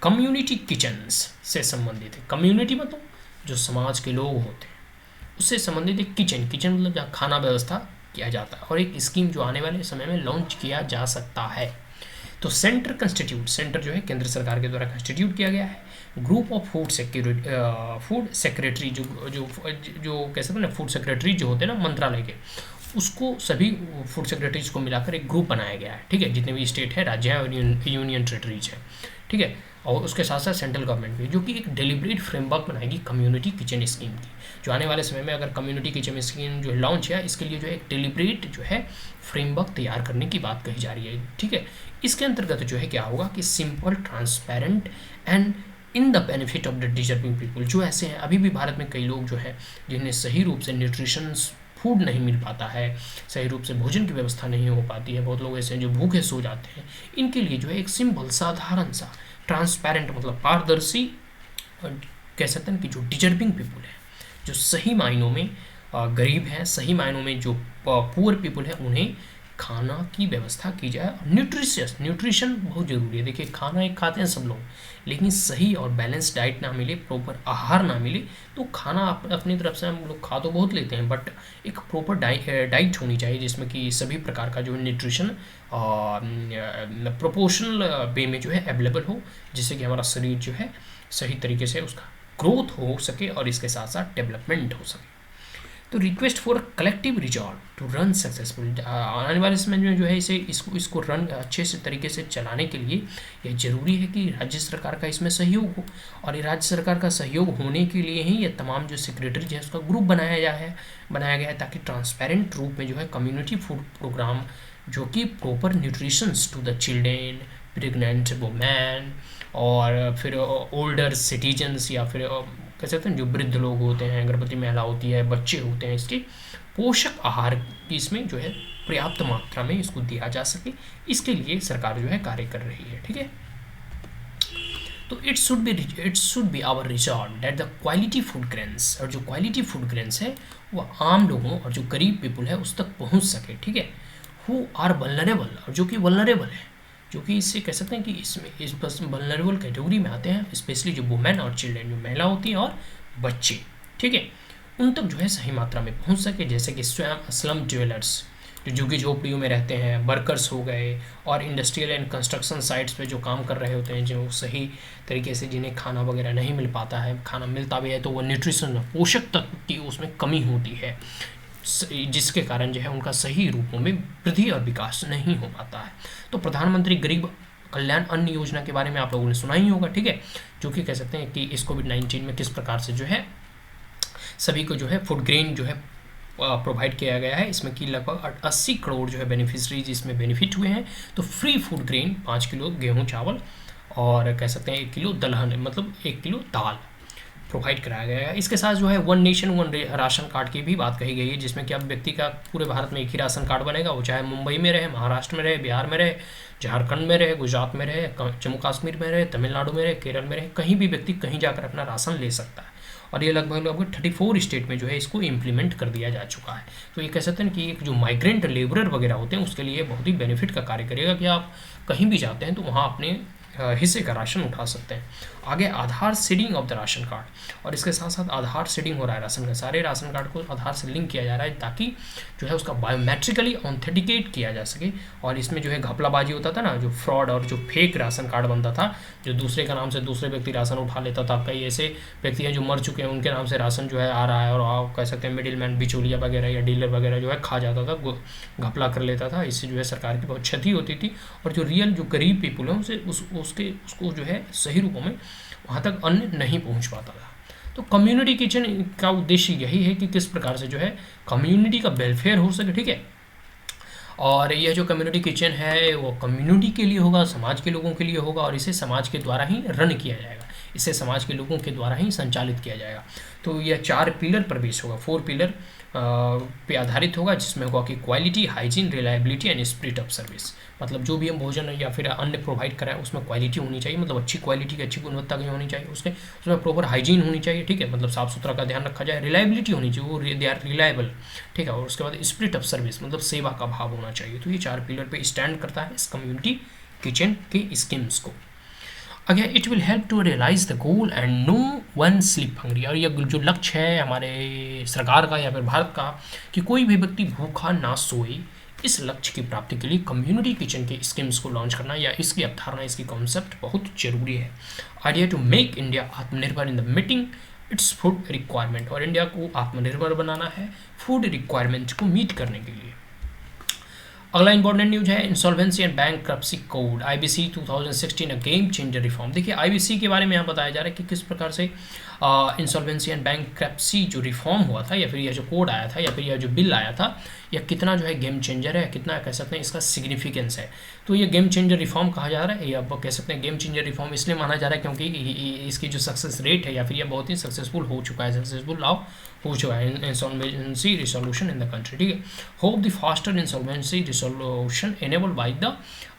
[SPEAKER 1] कम्युनिटी किचन्स से संबंधित है। कम्युनिटी मतलब जो समाज के लोग होते हैं उससे संबंधित एक किचन मतलब जहाँ खाना व्यवस्था किया जाता है, और एक स्कीम जो आने वाले समय में लॉन्च किया जा सकता है। तो सेंटर जो है केंद्र सरकार के द्वारा कंस्टिट्यूट किया गया है। ग्रुप ऑफ फूड सेक्रेटरी जो कह सकते हैं ना, फूड सेक्रेटरी जो होते हैं ना मंत्रालय के, उसको सभी फूड सेक्रेटरीज को मिलाकर एक ग्रुप बनाया गया है, ठीक है, जितने भी स्टेट है, राज्य है और यूनियन टेरिटरीज है, ठीक है, और उसके साथ साथ सेंट्रल गवर्नमेंट भी, जो कि एक डेलिब्रेट फ्रेमवर्क बनाएगी कम्युनिटी किचन स्कीम की। जो आने वाले समय में अगर कम्युनिटी किचन स्कीम जो लॉन्च है, इसके लिए जो है एक डेलिब्रेट जो है फ्रेमवर्क तैयार करने की बात कही जा रही है, ठीक है। इसके अंतर्गत जो है क्या होगा कि simple, transparent and in the benefit of the deserving people, जो ऐसे हैं अभी भी भारत में कई लोग जो है जिन्हें सही रूप से न्यूट्रिशन फूड नहीं मिल पाता है, सही रूप से भोजन की व्यवस्था नहीं हो पाती है, बहुत लोग ऐसे हैं जो भूखे सो जाते हैं, इनके लिए जो है एक सिंपल, साधारण सा, ट्रांसपेरेंट मतलब पारदर्शी, कह सकते हैं कि जो डिजर्विंग पीपल है, जो सही मायनों में गरीब हैं, सही मायनों में जो पुअर पीपल है, उन्हें खाना की व्यवस्था की जाए। और न्यूट्रिशन बहुत ज़रूरी है। देखिए खाना एक खाते हैं सब लोग, लेकिन सही और बैलेंस डाइट ना मिले, प्रॉपर आहार ना मिले, तो खाना अपनी तरफ से हम लोग खा तो बहुत लेते हैं, बट एक प्रॉपर डाइट होनी चाहिए जिसमें कि सभी प्रकार का जो न्यूट्रिशन प्रोपोर्शनल वे में जो है अवेलेबल हो, जिससे कि हमारा शरीर जो है सही तरीके से उसका ग्रोथ हो सके और इसके साथ साथ डेवलपमेंट हो सके। तो request for collective resolve to run successful, आने वाले समय में जो है इसको रन अच्छे से तरीके से चलाने के लिए यह जरूरी है कि राज्य सरकार का इसमें सहयोग हो, और ये राज्य सरकार का सहयोग होने के लिए ही ये तमाम जो सेक्रेटरी है उसका ग्रुप बनाया गया है, ताकि ट्रांसपेरेंट रूप में जो है कम्युनिटी फूड प्रोग्राम जो कि proper nutritions to the children, pregnant women और फिर ओल्डर सिटीजन्स, या फिर कह सकते हैं जो वृद्ध लोग होते हैं, गर्भवती महिला होती है, बच्चे होते हैं, इसके पोषक आहार की इसमें जो है पर्याप्त मात्रा में इसको दिया जा सके, इसके लिए सरकार जो है कार्य कर रही है, ठीक है। तो it should be our resolve that the quality food grains, और जो क्वालिटी फूड ग्रेन्स है वो आम लोगों और जो गरीब पीपल है उस तक पहुंच सके, ठीक है, हु आर वल्नरेबल, और जो कि वल्नरेबल है, जो कि इससे कह सकते हैं कि इसमें इस वल्नरेबल कैटेगरी में आते हैं, स्पेशली जो वुमेन और चिल्ड्रेन, जो महिला होती हैं और बच्चे, ठीक है, उन तक जो है सही मात्रा में पहुंच सके, जैसे कि स्वयं स्लम ड्वेलर्स जो झुग्गी झोपड़ियों में रहते हैं, वर्कर्स हो गए, और इंडस्ट्रियल एंड कंस्ट्रक्शन साइट्स पे जो काम कर रहे होते हैं, जो सही तरीके से जिन्हें खाना वगैरह नहीं मिल पाता है, खाना मिलता भी है तो वो न्यूट्रिशन पोषक तत्व की उसमें कमी होती है, जिसके कारण जो है उनका सही रूपों में वृद्धि और विकास नहीं हो पाता है। तो प्रधानमंत्री गरीब कल्याण अन्न योजना के बारे में आप लोगों ने सुना ही होगा, ठीक है, जो कि कह सकते हैं कि इस कोविड-19 में किस प्रकार से जो है सभी को जो है फूड ग्रेन जो है प्रोवाइड किया गया है। इसमें कि लगभग 80 करोड़ जो है बेनिफिशरीज इसमें बेनिफिट हुए हैं। तो फ्री फूड ग्रेन 5 किलो गेहूँ चावल और कह सकते हैं 1 किलो दलहन मतलब 1 किलो दाल प्रोवाइड कराया गया है। इसके साथ जो है one nation one ration card की भी बात कही गई है, जिसमें कि अब व्यक्ति का पूरे भारत में एक ही राशन कार्ड बनेगा, वो चाहे मुंबई में रहे, महाराष्ट्र में रहे, बिहार में रहे, झारखंड में रहे, गुजरात में रहे, जम्मू कश्मीर में रहे, तमिलनाडु में रहे, केरल में रहे, कहीं भी व्यक्ति कहीं जाकर अपना राशन ले सकता है। और ये लगभग 34 स्टेट में जो है इसको इम्प्लीमेंट कर दिया जा चुका है। तो ये कह सकते हैं कि एक जो माइग्रेंट लेबरर वगैरह होते हैं उसके लिए बहुत ही बेनिफिट का कार्य करेगा कि आप कहीं भी जाते हैं तो वहाँ अपने हिस्से का राशन उठा सकते हैं। आगे Aadhaar seeding of the ration card, और इसके साथ साथ आधार सीडिंग हो रहा है राशन का, सारे राशन कार्ड को आधार से लिंक किया जा रहा है ताकि जो है उसका बायोमेट्रिकली ऑथेंटिकेट किया जा सके। और इसमें जो है घपलाबाजी होता था ना, जो फ्रॉड और जो फेक राशन कार्ड बनता था, जो दूसरे का नाम से दूसरे व्यक्ति राशन उठा लेता था। कई ऐसे व्यक्ति हैं जो मर चुके हैं, उनके नाम से राशन जो है आ रहा है और आप कह सकते हैं मिडिल मैन, बिचौलिया वगैरह या डीलर वगैरह जो है खा जाता था, घपला कर लेता था। इससे जो है सरकार की बहुत क्षति होती थी और जो रियल जो गरीब पीपल हैं उसे उसको जो है सही रूपों में वहाँ तक अन्न नहीं पहुँच पाता था। तो कम्युनिटी किचन का उद्देश्य यही है कि किस प्रकार से जो है कम्युनिटी का वेलफेयर हो सके, ठीक है। और यह जो कम्युनिटी किचन है वो कम्युनिटी के लिए होगा, समाज के लोगों के लिए होगा, और इसे समाज के द्वारा ही रन किया जाएगा, इसे समाज के लोगों के द्वारा ही संचालित किया जाएगा। तो यह 4 पिलर पर बेस होगा, 4 पिलर पे आधारित होगा, जिसमें होगा कि quality, hygiene, reliability and spirit of service. मतलब जो भी हम भोजन या फिर अन्न प्रोवाइड कराएं उसमें क्वालिटी होनी चाहिए, मतलब अच्छी क्वालिटी की, अच्छी गुणवत्ता की होनी चाहिए, उसमें प्रॉपर हाइजीन होनी चाहिए, ठीक है, मतलब साफ सुथरा का ध्यान रखा जाए। रिलायबिलिटी होनी चाहिए, वो दे आर रिलायबल, ठीक है। और उसके बाद स्पिरिट ऑफ सर्विस, मतलब सेवा का भाव होना चाहिए। तो ये 4 पिलर पे स्टैंड करता है इस कम्युनिटी किचन के स्कीम्स को। Again it will help to realise the goal and no one sleep hungry. और ये जो लक्ष्य है हमारे सरकार का या फिर भारत का कि कोई भी व्यक्ति भूखा ना सोए, इस लक्ष्य की प्राप्ति के लिए कम्युनिटी किचन के स्कीम्स को लॉन्च करना या इसकी अवधारणा, इसकी कॉन्सेप्ट बहुत जरूरी है। आइडिया टू मेक इंडिया आत्मनिर्भर in the meeting its food requirement, और इंडिया को आत्मनिर्भर बनाना है फूड रिक्वायरमेंट को मीट करने के लिए। अगला इंपॉर्टेंट न्यूज है insolvency and bankruptcy code IBC 2016 a game changer reform. देखिए आईबीसी के बारे में यहाँ बताया जा रहा है कि किस प्रकार से इंसॉल्वेंसी एंड बैंक्रप्सी जो रिफॉर्म हुआ था या फिर यह जो कोड आया था या फिर यह जो बिल आया था, यह कितना जो है गेम चेंजर है, कितना कह सकते हैं इसका सिग्निफिकेंस है। तो ये गेम चेंजर रिफॉर्म कहा जा रहा है, या आप कह सकते हैं गेम चेंजर रिफॉर्म इसलिए माना जा रहा है क्योंकि इसकी जो सक्सेस रेट है या फिर यह बहुत ही सक्सेसफुल हो चुका है, सक्सेसफुल लॉ हो चुका है insolvency resolution in the country, ठीक है। Hope the faster insolvency resolution enabled by the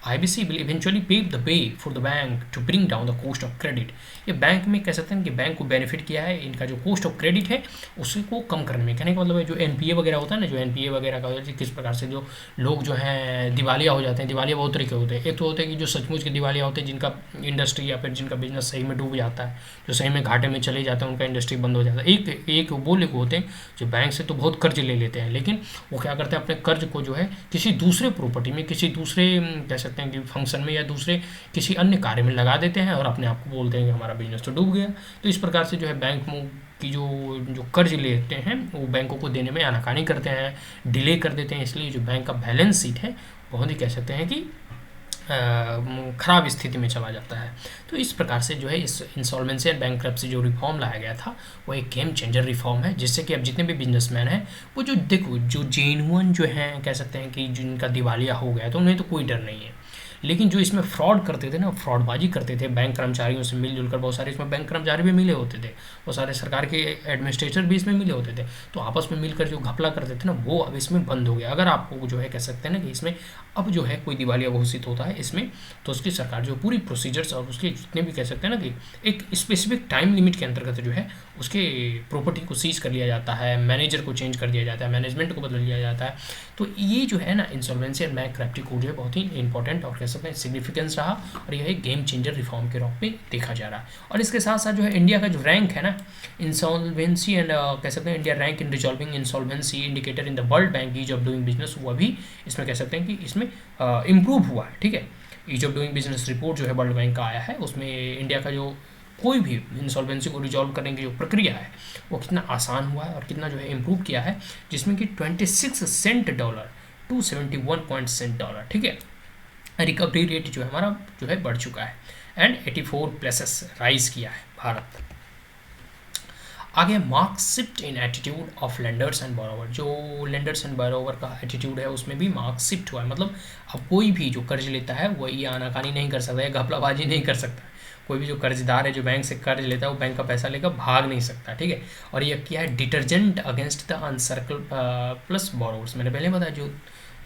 [SPEAKER 1] IBC will eventually pave the way for the bank to bring down the cost of credit। ये बैंक में कह सकते हैं कि बैंक को बेनिफिट किया है, इनका जो कॉस्ट ऑफ क्रेडिट है उसको कम करने में। कहने का मतलब है जो एनपीए वगैरह होता है ना, जो एनपीए वगैरह का किस प्रकार से जो लोग जो हैं दिवालिया हो जाते हैं। दिवालिया बहुत तरीके होते हैं, एक तो होते हैं कि जो सचमुच के दिवालिया होते हैं, जिनका इंडस्ट्री या फिर जिनका बिजनेस सही में डूब जाता है, जो सही में घाटे में चले जाते हैं, उनका इंडस्ट्री बंद हो जाता है। एक वो लोग होते हैं जो बैंक से तो बहुत कर्ज ले लेते हैं, लेकिन वो क्या करते हैं अपने कर्ज को जो है किसी दूसरे प्रॉपर्टी में, किसी दूसरे कह सकते हैं कि फंक्शन में या दूसरे किसी अन्य कार्य में लगा देते हैं और अपने आप को बोलते हैं कि हमारा बिजनेस तो डूब गया। तो इस प्रकार से जो है बैंक की जो कर्ज लेते हैं वो बैंकों को देने में आनाकानी करते हैं, डिले कर देते हैं। इसलिए जो बैंक का बैलेंस शीट है बहुत ही कह सकते हैं कि ख़राब स्थिति में चला जाता है। तो इस प्रकार से जो है इस इंसॉल्वेंसी एंड बैंक्रप्सी जो रिफॉर्म लाया गया था वो एक गेम चेंजर रिफॉर्म है, जिससे कि अब जितने भी बिजनेसमैन हैं वो जो देखो जो जेन्युइन जो हैं कह सकते हैं कि जिनका दिवालिया हो गया तो उन्हें तो कोई डर नहीं है, लेकिन जो इसमें फ्रॉड करते थे ना, फ्रॉडबाजी करते थे बैंक कर्मचारियों से मिलजुल कर, बहुत सारे इसमें बैंक कर्मचारी भी मिले होते थे, बहुत सारे सरकार के एडमिनिस्ट्रेटर भी इसमें मिले होते थे, तो आपस में मिलकर जो घपला करते थे ना वो अब इसमें बंद हो गया। अगर आपको जो है कह सकते हैं ना कि इसमें अब जो है कोई दिवालिया घोषित होता है इसमें, तो उसकी सरकार जो पूरी प्रोसीजर्स और उसके जितने भी कह सकते हैं ना कि एक स्पेसिफिक टाइम लिमिट के अंतर्गत जो है उसके प्रॉपर्टी को सीज कर लिया जाता है, मैनेजर को चेंज कर दिया जाता है, मैनेजमेंट को बदल लिया जाता है। तो ये जो है ना इंसॉल्वेंसी एंड बैंक्रप्सी कोड जो है बहुत ही इंपॉर्टेंट और कह सकते हैं सिग्निफिकेंस रहा, और यह एक गेम चेंजर रिफॉर्म के रूप में देखा जा रहा है। और इसके साथ साथ जो है इंडिया का जो रैंक है ना इंसॉल्वेंसी एंड कह सकते हैं India rank in resolving insolvency indicator in the World Bank ease of doing business, वो भी इसमें कह सकते हैं कि इसमें इम्प्रूव हुआ है, ठीक है। Ease of doing business report जो है वर्ल्ड बैंक का आया है, उसमें इंडिया का जो कोई भी इंसॉल्वेंसी को रिजॉल्व करने की जो प्रक्रिया है वो कितना आसान हुआ है और कितना जो है इम्प्रूव किया है, जिसमें कि 26 cent dollar to 71 cent dollar, ठीक है। रिकवरी रेट जो है हमारा जो है बढ़ चुका है एंड 84 प्लसेस राइज किया है भारत। आगे mark shift in attitude of lenders and borrower, जो लेंडर्स एंड बोरोवर का एटीट्यूड है उसमें भी मार्क शिफ्ट हुआ है। मतलब अब कोई भी जो कर्ज लेता है वो ये आनाकानी नहीं कर सकता, या घपलाबाजी नहीं कर सकता। कोई भी जो कर्जदार है जो बैंक से कर्ज लेता है वो बैंक का पैसा लेकर भाग नहीं सकता, ठीक है। और ये क्या है, deterrent against the unscrupulous borrowers. मैंने पहले बताया, जो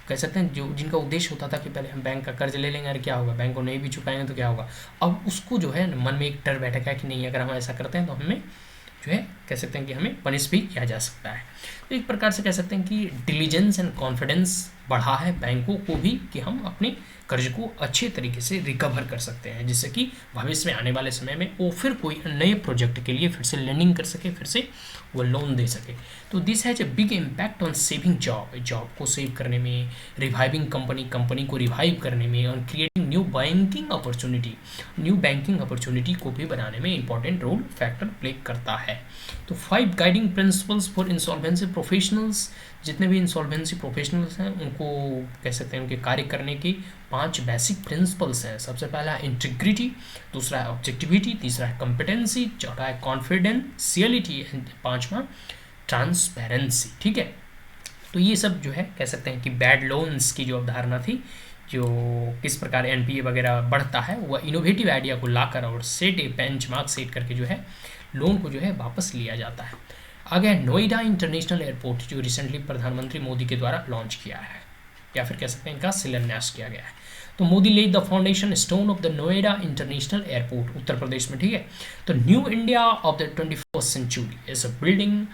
[SPEAKER 1] कह सकते हैं जो जिनका उद्देश्य होता था कि पहले हम बैंक का कर्ज ले लेंगे, अरे क्या होगा, बैंक को नहीं भी चुकाएंगे तो क्या होगा, अब उसको जो है मन में एक डर बैठा है कि नहीं, अगर हम ऐसा करते हैं तो हमें जो है कह सकते हैं कि हमें पनिश भी किया जा सकता है। तो एक प्रकार से कह सकते हैं कि डिलीजेंस एंड कॉन्फिडेंस बढ़ा है बैंकों को भी कि हम अपने कर्ज को अच्छे तरीके से रिकवर कर सकते हैं, जिससे कि भविष्य में आने वाले समय में वो फिर कोई नए प्रोजेक्ट के लिए फिर से लर्निंग कर सके, फिर से वो लोन दे सके। तो this has a big impact on saving job को सेव करने में, रिवाइविंग कंपनी को रिवाइव करने में, और क्रिएटिंग न्यू बैंकिंग अपॉर्चुनिटी को भी बनाने में इंपॉर्टेंट रोल फैक्टर प्ले करता है। तो 5 guiding principles for insolvency professionals, जितने भी इंसॉल्वेंसी प्रोफेशनल्स हैं उनको कह सकते हैं उनके कार्य करने की 5 बेसिक प्रिंसिपल्स हैं। सबसे पहला है इंटीग्रिटी, दूसरा है ऑब्जेक्टिविटी, तीसरा है कॉम्पिटेंसी, चौथा है कॉन्फिडेंशियलिटी, पांचवा ट्रांसपेरेंसी, ठीक है। तो ये सब जो है कह सकते हैं कि बैड लोन्स की जो अवधारणा थी, जो किस प्रकार एनपीए वगैरह बढ़ता है, वह इनोवेटिव आइडिया को लाकर और सेट ए बेंचमार्क सेट करके जो है लोन को जो है वापस लिया जाता है। आगे नोएडा इंटरनेशनल एयरपोर्ट, जो रिसेंटली प्रधानमंत्री मोदी के द्वारा लॉन्च किया है, या फिर कह सकते हैं इनका शिलान्यास किया गया है। तो Modi laid the foundation stone of the Noida international airport, Uttar Pradesh में, ठीक है। तो new India of the 21st century is a building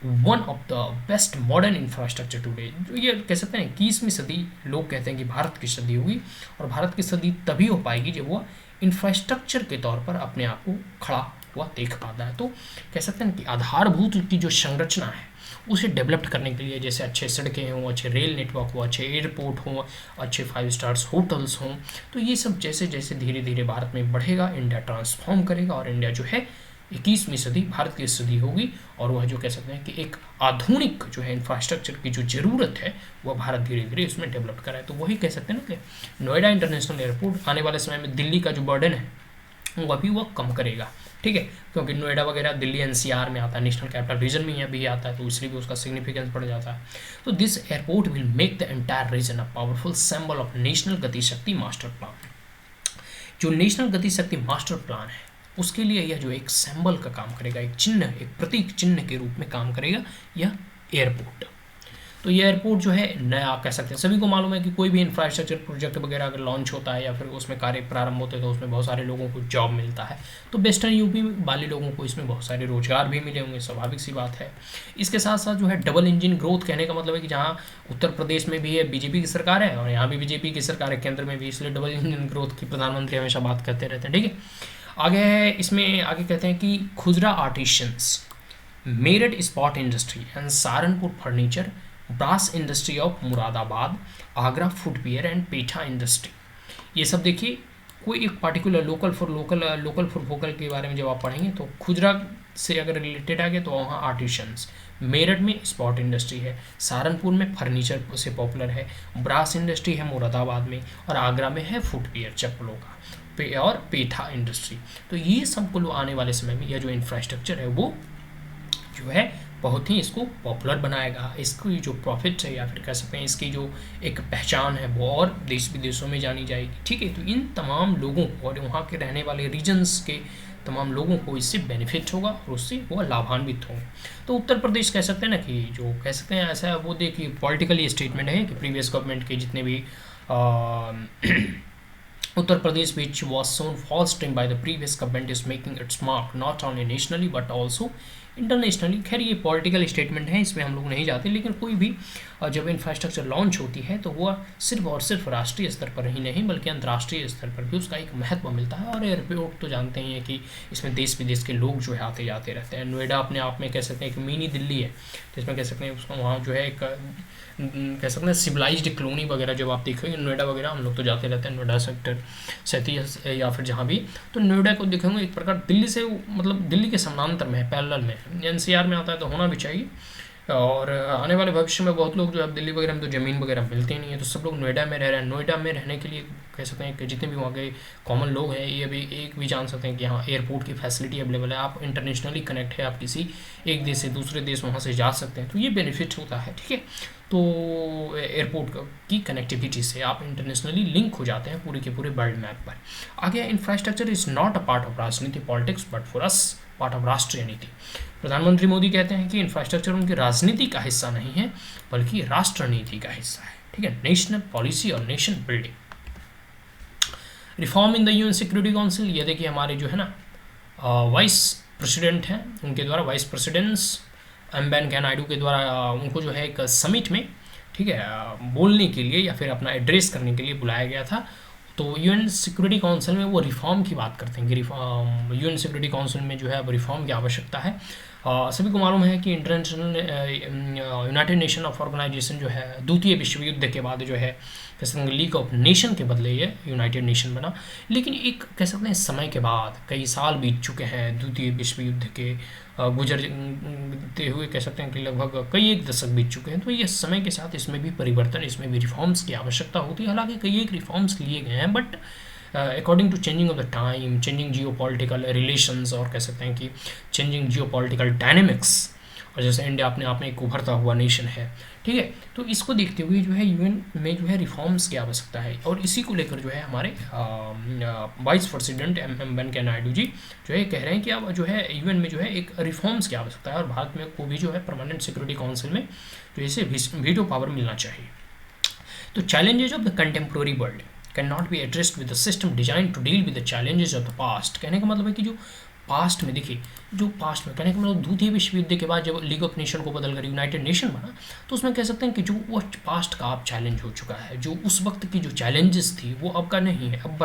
[SPEAKER 1] one of the best modern infrastructure today. जो ये कह सकते हैं 21वीं सदी, लोग कहते हैं कि भारत की सदी होगी, और भारत की सदी तभी हो पाएगी जब वह इंफ्रास्ट्रक्चर के तौर पर अपने आप को खड़ा हुआ देख पाता है। तो कह सकते हैं कि आधारभूत की जो संरचना है उसे डेवलप करने के लिए, जैसे अच्छे सड़कें हों, अच्छे रेल नेटवर्क हो, अच्छे एयरपोर्ट हों, अच्छे 5 स्टार्स होटल्स हों, तो ये सब जैसे जैसे धीरे धीरे भारत में बढ़ेगा, इंडिया ट्रांसफॉर्म करेगा, और इंडिया जो है 21वीं सदी भारत की सदी होगी, और वह जो कह सकते हैं कि एक आधुनिक जो है इंफ्रास्ट्रक्चर की जो ज़रूरत है वह भारत धीरे धीरे उसमें डेवलप कराए। तो वही कह सकते हैं ना कि नोएडा इंटरनेशनल एयरपोर्ट आने वाले समय में दिल्ली का जो बर्डन है वह भी वह कम करेगा, ठीक है, क्योंकि नोएडा वगैरह दिल्ली एनसीआर में आता है, नेशनल कैपिटल रीजन में भी आता है, तो इसलिए भी उसका सिग्निफिकेंस बढ़ जाता है। तो this airport will make the entire reason a powerful symbol of national गति शक्ति मास्टर प्लान। जो नेशनल गति शक्ति मास्टर प्लान है उसके लिए यह जो एक सिंबल का काम करेगा, एक चिन्ह, एक प्रतीक चिन्ह के रूप में काम करेगा यह एयरपोर्ट। तो ये एयरपोर्ट जो है नया कह सकते हैं, सभी को मालूम है कि कोई भी इंफ्रास्ट्रक्चर प्रोजेक्ट वगैरह अगर लॉन्च होता है या फिर उसमें कार्य प्रारंभ होते हैं तो उसमें बहुत सारे लोगों को जॉब मिलता है। तो वेस्टर्न यूपी वाले लोगों को इसमें बहुत सारे रोजगार भी मिले होंगे, स्वाभाविक सी बात है। इसके साथ साथ जो है डबल इंजन ग्रोथ, कहने का मतलब है कि जहाँ उत्तर प्रदेश में भी है बीजेपी की सरकार है और यहाँ भी बीजेपी की सरकार है केंद्र में भी, इसलिए डबल इंजन ग्रोथ की प्रधानमंत्री हमेशा बात करते रहते हैं, ठीक है। आगे है इसमें, आगे कहते हैं कि खुदरा artisans, Meerut sport industry and Saharanpur furniture, brass industry of Moradabad, Agra footwear and petha industry. ये सब देखिए कोई एक पार्टिकुलर लोकल फॉर वोकल के बारे में जब आप पढ़ेंगे तो खुदरा से अगर रिलेटेड आ गए तो वहाँ आर्टिशंस, मेरठ में स्पॉट इंडस्ट्री है, सहारनपुर में फर्नीचर से पॉपुलर है, ब्रास इंडस्ट्री है मुरादाबाद में, और आगरा में है फुटवियर चप्पलों का, और पेठा इंडस्ट्री। तो ये सब को आने वाले समय में यह जो इंफ्रास्ट्रक्चर है वो जो है बहुत ही इसको पॉपुलर बनाएगा, इसकी जो प्रॉफिट है या फिर कह सकते हैं इसकी जो एक पहचान है वो और देश विदेशों में जानी जाएगी, ठीक है। तो इन तमाम लोगों को और वहाँ के रहने वाले रीजन्स के तमाम लोगों को इससे बेनिफिट होगा और उससे वो लाभान्वित होंगे। तो उत्तर प्रदेश कह सकते हैं ना कि जो कह सकते हैं ऐसा वो देखिए पॉलिटिकली स्टेटमेंट है कि प्रीवियस गवर्नमेंट के जितने भी Uttar Pradesh which was shown fostering by the previous government is making its mark not only nationally but also internationally. खैर ये पॉलिटिकल स्टेटमेंट है, इसमें हम लोग नहीं जाते, लेकिन कोई भी जब इंफ्रास्ट्रक्चर लॉन्च होती है तो वह सिर्फ और सिर्फ राष्ट्रीय स्तर पर ही नहीं बल्कि अंतर्राष्ट्रीय स्तर पर भी उसका एक महत्व मिलता है। और एयरपोर्ट तो जानते ही हैं कि इसमें देश विदेश के लोग जो है आते जाते रहते हैं। नोएडा अपने आप में कह सकते हैं एक मिनी दिल्ली है, जिसमें कह सकते हैं उसका वहाँ जो है एक कह सकते हैं सिविलाइज्ड कॉलोनी वगैरह जब आप देखेंगे नोएडा वगैरह, हम लोग तो जाते रहते हैं नोएडा सेक्टर 37 या फिर जहाँ भी, तो नोएडा को देखेंगे एक प्रकार दिल्ली से मतलब दिल्ली के समानांतर में है, पैरेलल में। एनसीआर में आता है तो होना भी चाहिए, और आने वाले भविष्य में बहुत लोग जो अब दिल्ली वगैरह में तो ज़मीन वगैरह मिलती नहीं है, तो सब लोग नोएडा में रह रहे हैं। नोएडा में रहने के लिए कह सकते हैं कि जितने भी वहाँ के कॉमन लोग हैं ये अभी एक भी जान सकते हैं कि हाँ एयरपोर्ट की फैसिलिटी अवेलेबल है, आप इंटरनेशनली कनेक्ट है, आप किसी एक देश से दूसरे देश वहाँ से जा सकते हैं, तो ये बेनिफिट होता है। ठीक है, तो एयरपोर्ट की कनेक्टिविटी से आप इंटरनेशनली लिंक हो जाते हैं पूरे के पूरे वर्ल्ड मैप पर। आगे infrastructure is not a part of राजनीति politics but for us part of राष्ट्रीय नीति। प्रधानमंत्री मोदी कहते हैं कि इंफ्रास्ट्रक्चर उनकी राजनीति का हिस्सा नहीं है बल्कि राष्ट्र नीति का हिस्सा है। ठीक है, नेशनल पॉलिसी और nation building. Reform in the UN security council, ये देखिए हमारे जो है ना वाइस प्रेसिडेंट हैं, उनके द्वारा vice presidents M Venkaiah Naidu के द्वारा उनको जो है एक समिट में, ठीक है, बोलने के लिए या फिर अपना एड्रेस करने के लिए बुलाया गया था। तो यूएन सिक्योरिटी काउंसिल में वो रिफॉर्म की बात करते हैं कि यूएन सिक्योरिटी काउंसिल में जो है अब रिफॉर्म की आवश्यकता है। सभी को मालूम है कि international United Nation of organisation जो है द्वितीय विश्व युद्ध के बाद जो है कह सकते हैं लीग ऑफ नेशन के बदले ये यूनाइटेड नेशन बना। लेकिन एक कह सकते हैं समय के बाद कई साल बीत चुके हैं द्वितीय विश्व युद्ध के गुजरते हुए, कह सकते हैं कि लगभग कई एक दशक बीत चुके हैं। तो ये समय के साथ इसमें भी परिवर्तन, इसमें भी रिफॉर्म्स की आवश्यकता होती है। हालांकि कई एक रिफॉर्म्स लिए गए हैं but according to changing of the time, changing geopolitical relations और कह सकते हैं कि चेंजिंग जियो पॉलिटिकल डायनेमिक्स, और जैसे इंडिया अपने आप में एक उभरता हुआ नेशन है, ठीक है, तो इसको देखते हुए जो है यूएन में जो है रिफॉर्म्स की आवश्यकता है। और इसी को लेकर जो है हमारे vice president M Venkaiah Naidu ji जो है कह रहे हैं कि अब जो है यूएन में जो है एक रिफॉर्म्स की आवश्यकता है और भारत में को भी जो है परमानेंट सिक्योरिटी काउंसिल में जो इसे वीटो पावर मिलना चाहिए। तो challenges of the contemporary world can not be addressed with the system design to deal with the challenges of the past. कहने का मतलब है कि जो पास्ट में देखिए, जो पास्ट में कहने का मतलब द्वितीय विश्व युद्ध के बाद जब लीग ऑफ नेशन को बदलकर यूनाइटेड नेशन बना, तो उसमें कह सकते हैं कि जो वो पास्ट का अब चैलेंज हो चुका है, जो उस वक्त की जो चैलेंजेस थी वो अब का नहीं है। अब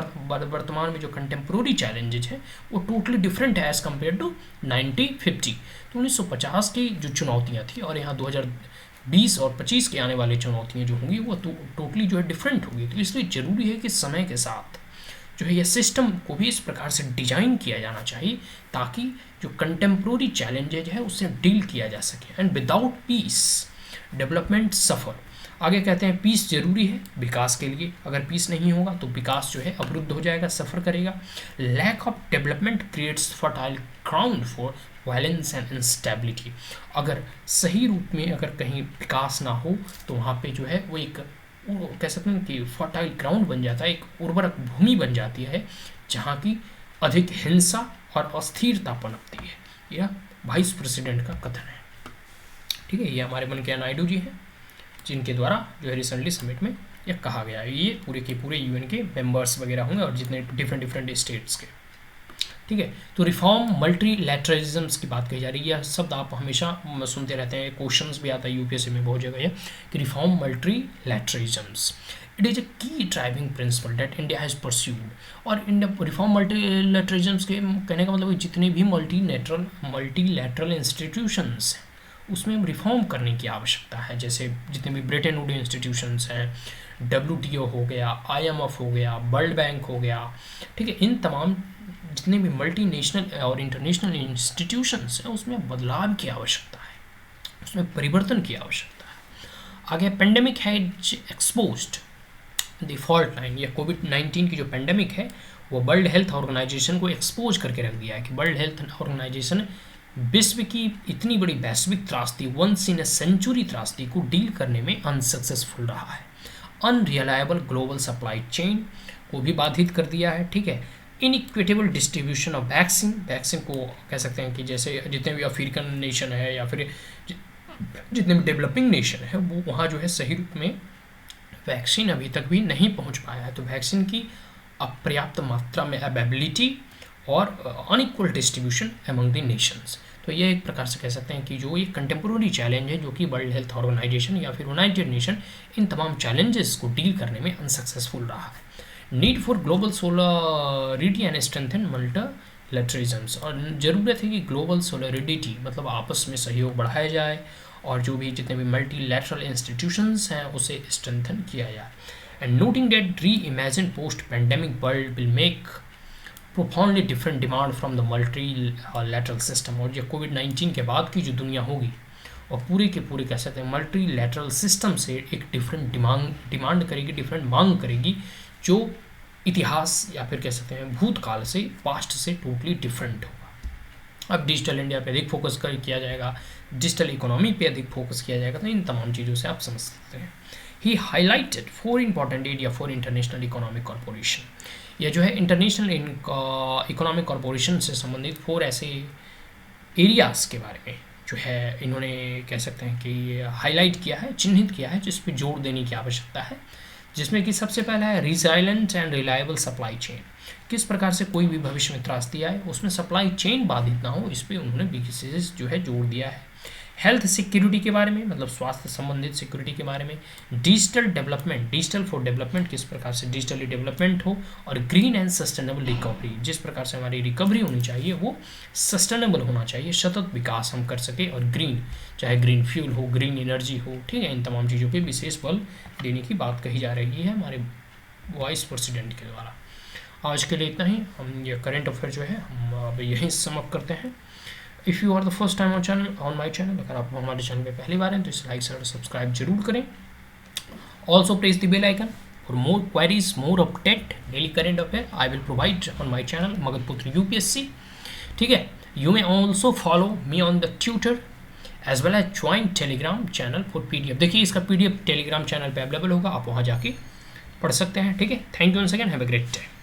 [SPEAKER 1] वर्तमान में जो कंटेम्प्रोरी चैलेंजेज हैं वो टोटली डिफरेंट है एज़ कम्पेयर टू 1950। तो 1950 की जो चुनौतियाँ थी और यहाँ 2020 और 25 के आने वाली चुनौतियाँ जो होंगी वो टोटली जो है डिफरेंट होगी। तो इसलिए ज़रूरी है कि समय के साथ जो है ये सिस्टम को भी इस प्रकार से डिजाइन किया जाना चाहिए ताकि जो कंटेम्प्रोरी चैलेंजेज है उससे डील किया जा सके। एंड विदाउट पीस डेवलपमेंट सफ़र। आगे कहते हैं पीस जरूरी है विकास के लिए, अगर पीस नहीं होगा तो विकास जो है अवरुद्ध हो जाएगा, सफ़र करेगा। Lack of development creates fertile ground for violence and instability. अगर सही रूप में अगर कहीं विकास ना हो तो वहाँ पे जो है वो एक कह सकते हैं कि फर्टाइल ग्राउंड बन जाता है, एक उर्वरक भूमि बन जाती है जहाँ की अधिक हिंसा और अस्थिरता पनपती है। यह वाइस प्रेसिडेंट का कथन है। ठीक है, ये हमारे वेंकैया नायडू जी हैं जिनके द्वारा जो है रिसेंटली समिट में यह कहा गया है। ये पूरे के पूरे यूएन के मेंबर्स वगैरह होंगे और जितने डिफरेंट स्टेट्स के। ठीक है, तो रिफॉर्म मल्टीलैटरलिज्म्स की बात कही जा रही है। यह शब्द आप हमेशा सुनते रहते हैं, क्वेश्चंस भी आता है यूपीएससी में बहुत जगह है कि reform multilateralisms it is a key driving principle that India has pursued. और इंडिया रिफॉर्म मल्टीलैटरलिज्म्स के कहने का मतलब जितने भी मल्टीलैटरल इंस्टीट्यूशंस हैं उसमें रिफॉर्म करने की आवश्यकता है। जैसे जितने भी ब्रिटेन वुड इंस्टीट्यूशंस हैं, WTO हो गया, IMF हो गया, वर्ल्ड बैंक हो गया, ठीक है, इन तमाम जितने भी मल्टीनेशनल और इंटरनेशनल इंस्टीट्यूशंस हैं उसमें बदलाव की आवश्यकता है, उसमें परिवर्तन की आवश्यकता है। आगे pandemic has exposed the fault line. ये कोविड-19 की जो पेंडेमिक है वो वर्ल्ड हेल्थ ऑर्गेनाइजेशन को एक्सपोज करके रख दिया है कि वर्ल्ड हेल्थ ऑर्गेनाइजेशन विश्व की इतनी बड़ी वैश्विक त्रासदी, वंस इन ए सेंचुरी त्रासदी को डील करने में अनसक्सेसफुल रहा है। अनरिलायबल ग्लोबल सप्लाई चेन को भी बाधित कर दिया है। ठीक है, इनइक्विटेबल डिस्ट्रीब्यूशन ऑफ वैक्सीन को कह सकते हैं कि जैसे जितने भी अफ्रीकन नेशन है या फिर जितने भी डेवलपिंग नेशन है वो वहाँ जो है सही रूप में वैक्सीन अभी तक भी नहीं पहुँच पाया है। तो वैक्सीन की अपर्याप्त मात्रा में अवेलेबिलिटी और unequal distribution among the Nations. तो ये एक प्रकार से कह सकते हैं कि जो ये कंटेम्प्रोरी चैलेंज है जो कि वर्ल्ड हेल्थ ऑर्गेनाइजेशन या फिर यूनाइटेड नेशन इन तमाम चैलेंजेस को डील करने में अनसक्सेसफुल रहा है। Need for global solidarity and strengthen multilateralisms. और ज़रूरत है कि ग्लोबल सोलरिटी मतलब आपस में सहयोग बढ़ाया जाए और जो भी जितने भी मल्टीलैटरल इंस्टीट्यूशंस हैं उसे स्ट्रेंथन किया जाए। एंड नोटिंग दैट री imagine post pandemic world will make profoundly different demand from the multilateral system. और ये कोविड-19 के बाद की जो दुनिया होगी और पूरे के पूरे कह सकते हैं मल्टीलैटरल सिस्टम से एक डिफरेंट डिमांड करेगी, डिफरेंट मांग करेगी, जो इतिहास या फिर कह सकते हैं भूतकाल से, पास्ट से टोटली डिफरेंट होगा। अब डिजिटल इंडिया पे अधिक फोकस किया जाएगा, डिजिटल इकोनॉमी पे अधिक फोकस किया जाएगा, तो इन तमाम चीज़ों से आप समझ सकते हैं। He highlighted 4 important area for international economic cooperation. यह जो है इंटरनेशनल इकोनॉमिक कॉरपोरेशन से संबंधित 4 ऐसे एरियाज़ के बारे में जो है इन्होंने कह सकते हैं कि हाईलाइट किया है, चिन्हित किया है, जिस पे जोर देने की आवश्यकता है, जिसमें कि सबसे पहला है resilient and reliable supply chain. किस प्रकार से कोई भी भविष्य में त्रासदी आए उसमें सप्लाई चेन बाधित ना हो, इस पर उन्होंने विशेष जो है जोर दिया है। हेल्थ सिक्योरिटी के बारे में, मतलब स्वास्थ्य संबंधित सिक्योरिटी के बारे में। Digital development, digital for development, किस प्रकार से डिजिटली डेवलपमेंट हो। और ग्रीन एंड सस्टेनेबल रिकवरी, जिस प्रकार से हमारी रिकवरी होनी चाहिए वो सस्टेनेबल होना चाहिए, सतत विकास हम कर सके। और ग्रीन, चाहे ग्रीन फ्यूल हो, ग्रीन एनर्जी हो, ठीक है, इन तमाम चीज़ों पर विशेष बल देने की बात कही जा रही है हमारे वाइस प्रेसिडेंट के द्वारा। आज के लिए इतना ही, हम ये करंट अफेयर जो है हम अब यहीं समाप्त करते हैं। If you are the first time on my channel, अगर आप हमारे चैनल पे पहली बार हैं तो इसे लाइक शेयर सब्सक्राइब जरूर करें। Also press the bell icon for more queries, more update daily current affair I will provide on my channel Magadhputra UPSC। ठीक है, you may also follow me on the twitter as well as join telegram channel for PDF। देखिए इसका PDF टेलीग्राम चैनल पे अवेलेबल होगा, आप वहाँ जाके पढ़ सकते हैं। ठीक है, thank you once again, have a great day.